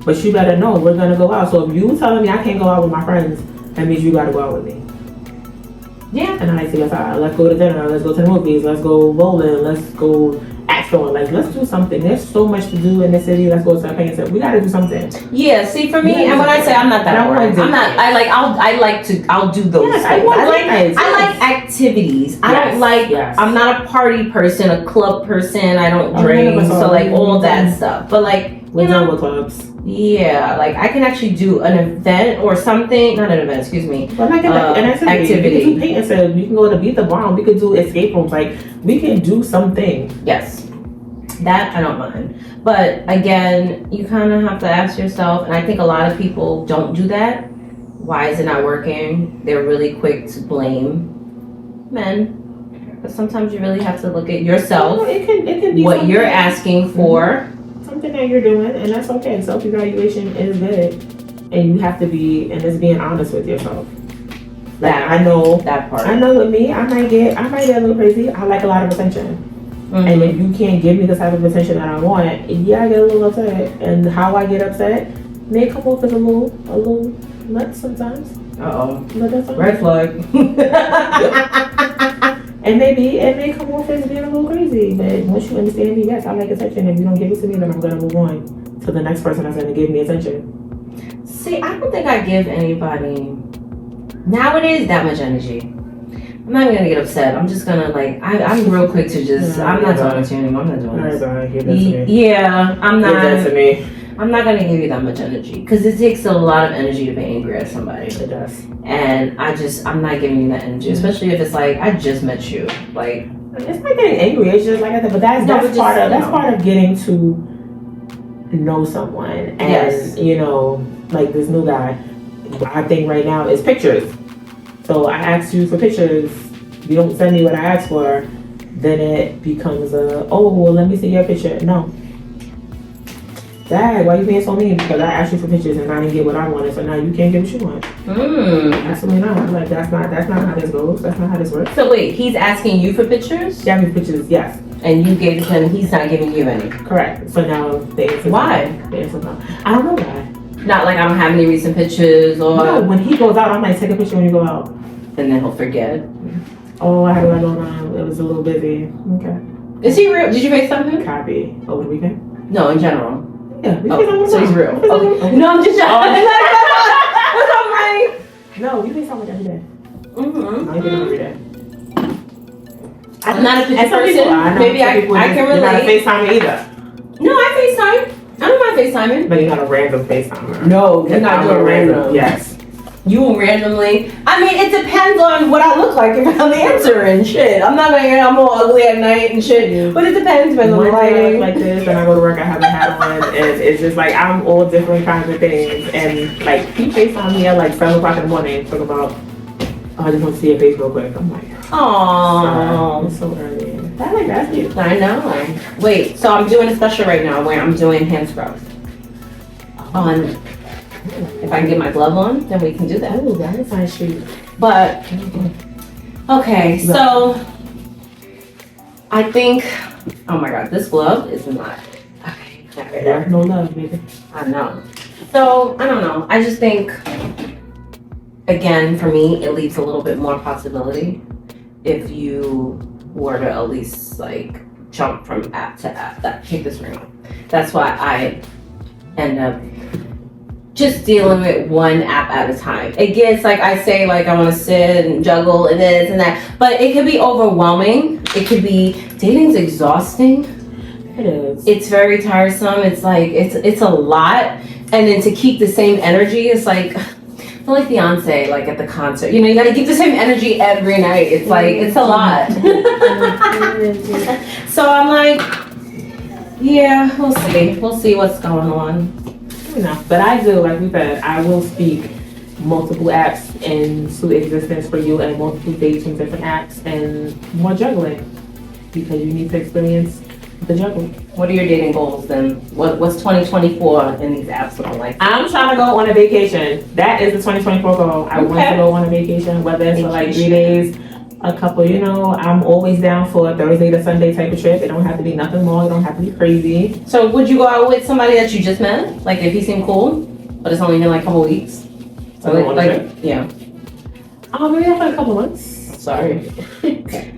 But you better know we're gonna go out. So if you telling me I can't go out with my friends, that means you gotta go out with me. Yeah. And I say, let's go to dinner, let's go to the movies, let's go bowling, let's go act store. Like, let's do something. There's so much to do in the city. Let's go to the paint. We gotta do something. Yeah. See, for me, and when I say I'm not that boring, I'm not. I'll do those. Yes, things. I like Yes. activities. I Yes, don't like. yes. I'm not a party person, a club person. I don't drink, so like all that stuff. But like, We're done with clubs. Yeah, like I can actually do an event or something. Not an event, excuse me. But like an activity. We can do paint instead. We can go to Beat the Barn. We could do escape rooms. Like, we can do something. Yes, that I don't mind. But again, you kind of have to ask yourself, and I think a lot of people don't do that. Why is it not working? They're really quick to blame men. But sometimes you really have to look at yourself, No, it can be what something. you're asking for. Something that you're doing, and that's okay. Self-evaluation is good, and you have to be, and it's being honest with yourself. Like, That I know part. I know with me, I might get a little crazy. I like a lot of attention, and if you can't give me the type of attention that I want, yeah, I get a little upset. And how I get upset may come off as a little nuts sometimes. Uh-oh. But that's all Red right. flag. And maybe it may come off as being a little crazy, but once you understand me, yes, I like attention. If you don't give it to me, then I'm gonna move on to the next person that's gonna give me attention. See, I don't think I give anybody nowadays that much energy. I'm not even gonna get upset. I'm just gonna I'm real quick to just. I'm not talking to you anymore. I'm not doing this. Give that to me. Yeah, I'm not. Give that to me. I'm not gonna give you that much energy because it takes a lot of energy to be angry at somebody. It does. And I'm not giving you that energy, especially if it's like I just met you. Like, it's not getting angry. It's just like I said, but that's part of getting to know someone. And Yes. you know, like this new guy, I think right now is pictures. So I asked you for pictures. You don't send me what I asked for, then it becomes let me see your picture. No. Dad, why you being so mean? Because I asked you for pictures and I didn't get what I wanted, so now you can't get what you want. Absolutely not. Like that's not how this goes. That's not how this works. So wait, he's asking you for pictures, Yeah, me pictures, yes. and you gave it to him. He's not giving you any. Correct. So now the answer Why? The answer no. I don't know why. Not like I don't have any recent pictures, or No, when he goes out, I'm like, take a picture when you go out. and then he'll forget. Oh, I had a lot going on. It was a little busy. Okay. Is he real? Did you FaceTime him? Copy. Over the weekend? No, in general. Yeah. We Oh, so he's real. Okay. Okay. No, I'm just joking. That's all right. No, we FaceTime with every day. Mm-hmm. I get every day. I'm not a picture And some people person. are. Maybe I can You're not a relate. FaceTime either. No, I FaceTime. I don't mind FaceTiming. But you're not a random FaceTimer. No, you're not I'm doing a random. Yes. You randomly. I mean, it depends on what I look like if I'm answering shit. I'm not gonna get I'm all ugly at night and shit. But it depends on the One day I lighting. look like this, and I go to work, I have a hat on, and it's just like I'm all different kinds of things. And like he FaceTime me at like 7 o'clock in the morning, talk about, oh, I just want to see your face real quick. I'm like, Aww. it's so early. I like that's cute. I know. Wait, so I'm doing a special right now where I'm doing hand scrubs. On. If I can get my glove on, then we can do that. Oh, that is nice shoot. But okay, so I think. Oh my God, this glove is not. Okay, not right there. No love, baby. I know. So I don't know. I just think, again, for me, it leaves a little bit more possibility if you were to at least like jump from app to app. Take this ring off. That's why I end up just dealing with one app at a time. It gets like I say, like I want to sit and juggle and this and that, but it could be overwhelming. It could be dating's exhausting. It is. It's very tiresome. It's like it's a lot, and then to keep the same energy, it's like I feel like Beyonce, like at the concert. You know, you got to keep the same energy every night. It's like it's a lot. So I'm like, yeah, we'll see. We'll see what's going on. enough. But I do, like we said, I will speak multiple apps into existence for you and multiple dates from different apps and more juggling because you need to experience the juggling. What are your dating goals then? What's 2024 in these apps look like? I'm trying to go on a vacation. That is the 2024 goal. I want to go on a vacation, whether it's for like 3 days, a couple, you know, I'm always down for a Thursday to Sunday type of trip. It don't have to be nothing long. It don't have to be crazy. So would you go out with somebody that you just met? Like if he seemed cool, but it's only been like a couple weeks? So like, yeah. Maybe for a couple months. Sorry.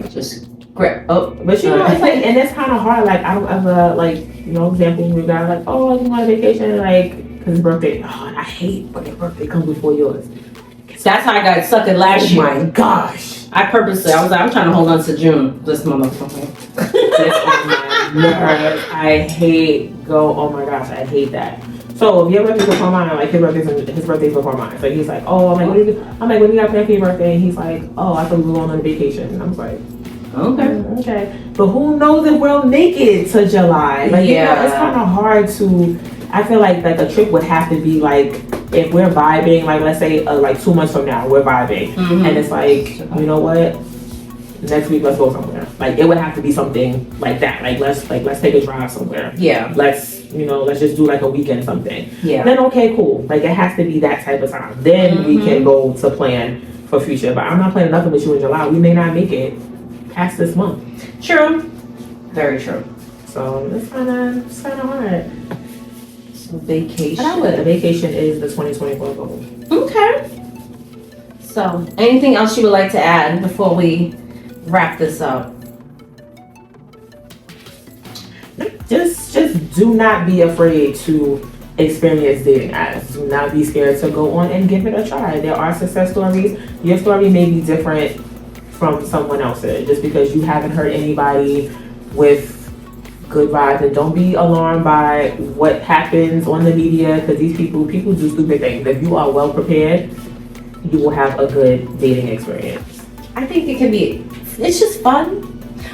Just grip. Oh, but you know, it's like, and it's kind of hard. Like I don't ever like, you know, example, you guys like, oh, I just want a vacation, like, cause his birthday. Oh, I hate when your birthday comes before yours. That's how I got sucked last year. Oh my gosh. I purposely, I was like, I'm trying to hold on to June. This motherfucker. I hate oh my gosh, I hate that. So if your birthday's before mine, like his birthday's before mine. So he's like, oh, I'm like, what do you got planned for your birthday? And he's like, oh, I thought we were going on a vacation. And I was like, okay. But who knows if we'll make it to July? Like, you know, it's kind of hard to. I feel like a trip would have to be like, if we're vibing, like let's say like 2 months from now, we're vibing, and it's like, you know what? Next week, let's go somewhere. Like it would have to be something like that. Like let's take a drive somewhere. Yeah. Let's just do like a weekend something. Yeah. Then okay, cool. Like it has to be that type of time. Then we can go to plan for future. But I'm not planning nothing with you in July. We may not make it past this month. True. Very true. So it's kind of hard. So vacation. The vacation is the 2024 goal. Okay. So anything else you would like to add before we wrap this up? Just do not be afraid to experience dating apps. Do not be scared to go on and give it a try. There are success stories. Your story may be different from someone else's just because you haven't heard anybody with good vibes. And don't be alarmed by what happens on the media because these people do stupid things. If you are well prepared, you will have a good dating experience. I think it can be, it's just fun.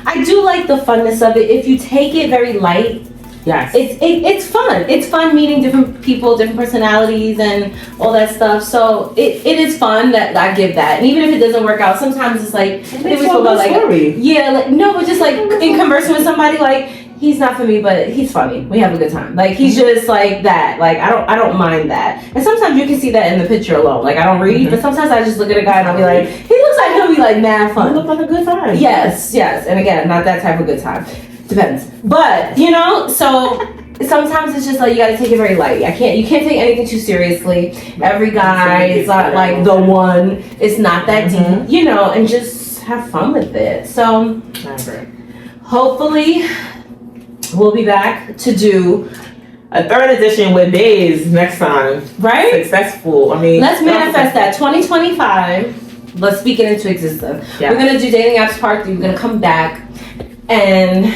I do like the funness of it. If you take it very light, yes, it's fun. It's fun meeting different people, different personalities, and all that stuff. So it is fun. That I give that. And even if it doesn't work out, sometimes it's like no, but just like in conversing with somebody, like he's not for me, but he's funny. We have a good time. Like he's just like that. Like I don't mind that. And sometimes you can see that in the picture alone. Like I don't read, but sometimes I just look at a guy and I'll be like, he looks like he'll be like mad fun. You look like a good time. Yes. And again, not that type of good time. Depends. But you know, so sometimes it's just like you gotta take it very light. You can't take anything too seriously. Every guy is not like the one. It's not that deep, you know, and just have fun with it. So hopefully we'll be back to do a 3rd edition with days next time. Right? Successful. I mean, let's manifest that 2025. Let's speak it into existence. Yeah. We're gonna do dating apps part 3. We're gonna come back and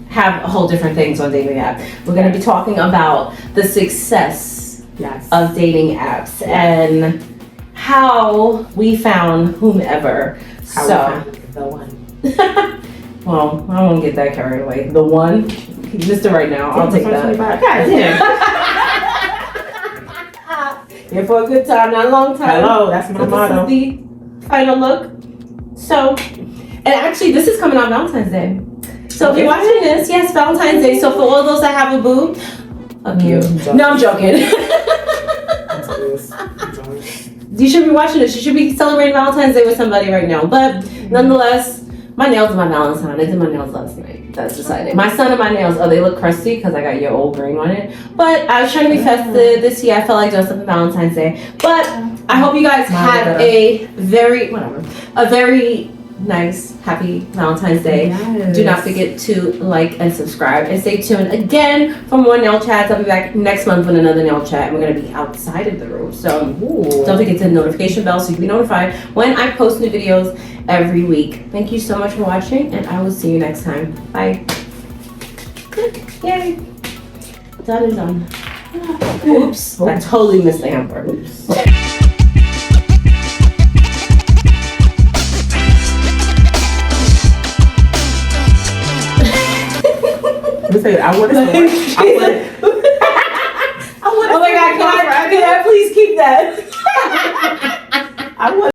have a whole different things on dating apps. We're gonna be talking about the success of dating apps and how we found whomever. How we found the one. Well, I don't want to get that carried away. The one, Mr. Right Now, I'll take that. God damn. Here for a good time, not a long time. Hello, that's my motto. This is the final look. So, and actually, this is coming on Valentine's Day. So if you're watching this, yes, Valentine's Day. So for all those that have a boo, fuck you. No, I'm joking. You should be watching this. You should be celebrating Valentine's Day with somebody right now. But nonetheless, my nails are my Valentine. I did my nails last night. That's decided. My son and my nails, they look crusty because I got your old grain on it. But I was trying to be festive this year. I felt like doing something Valentine's Day. But I hope you guys have a very nice, happy Valentine's Day. Yes. Do not forget to like and subscribe. And stay tuned again for more nail chats. I'll be back next month with another nail chat. We're going to be outside of the room. So don't forget to hit the notification bell so you can be notified when I post new videos every week. Thank you so much for watching, and I will see you next time. Bye. Yay. Done is done. Oops. I totally missed the hamper. Oops. I want to say, oh my God, Please keep that. I want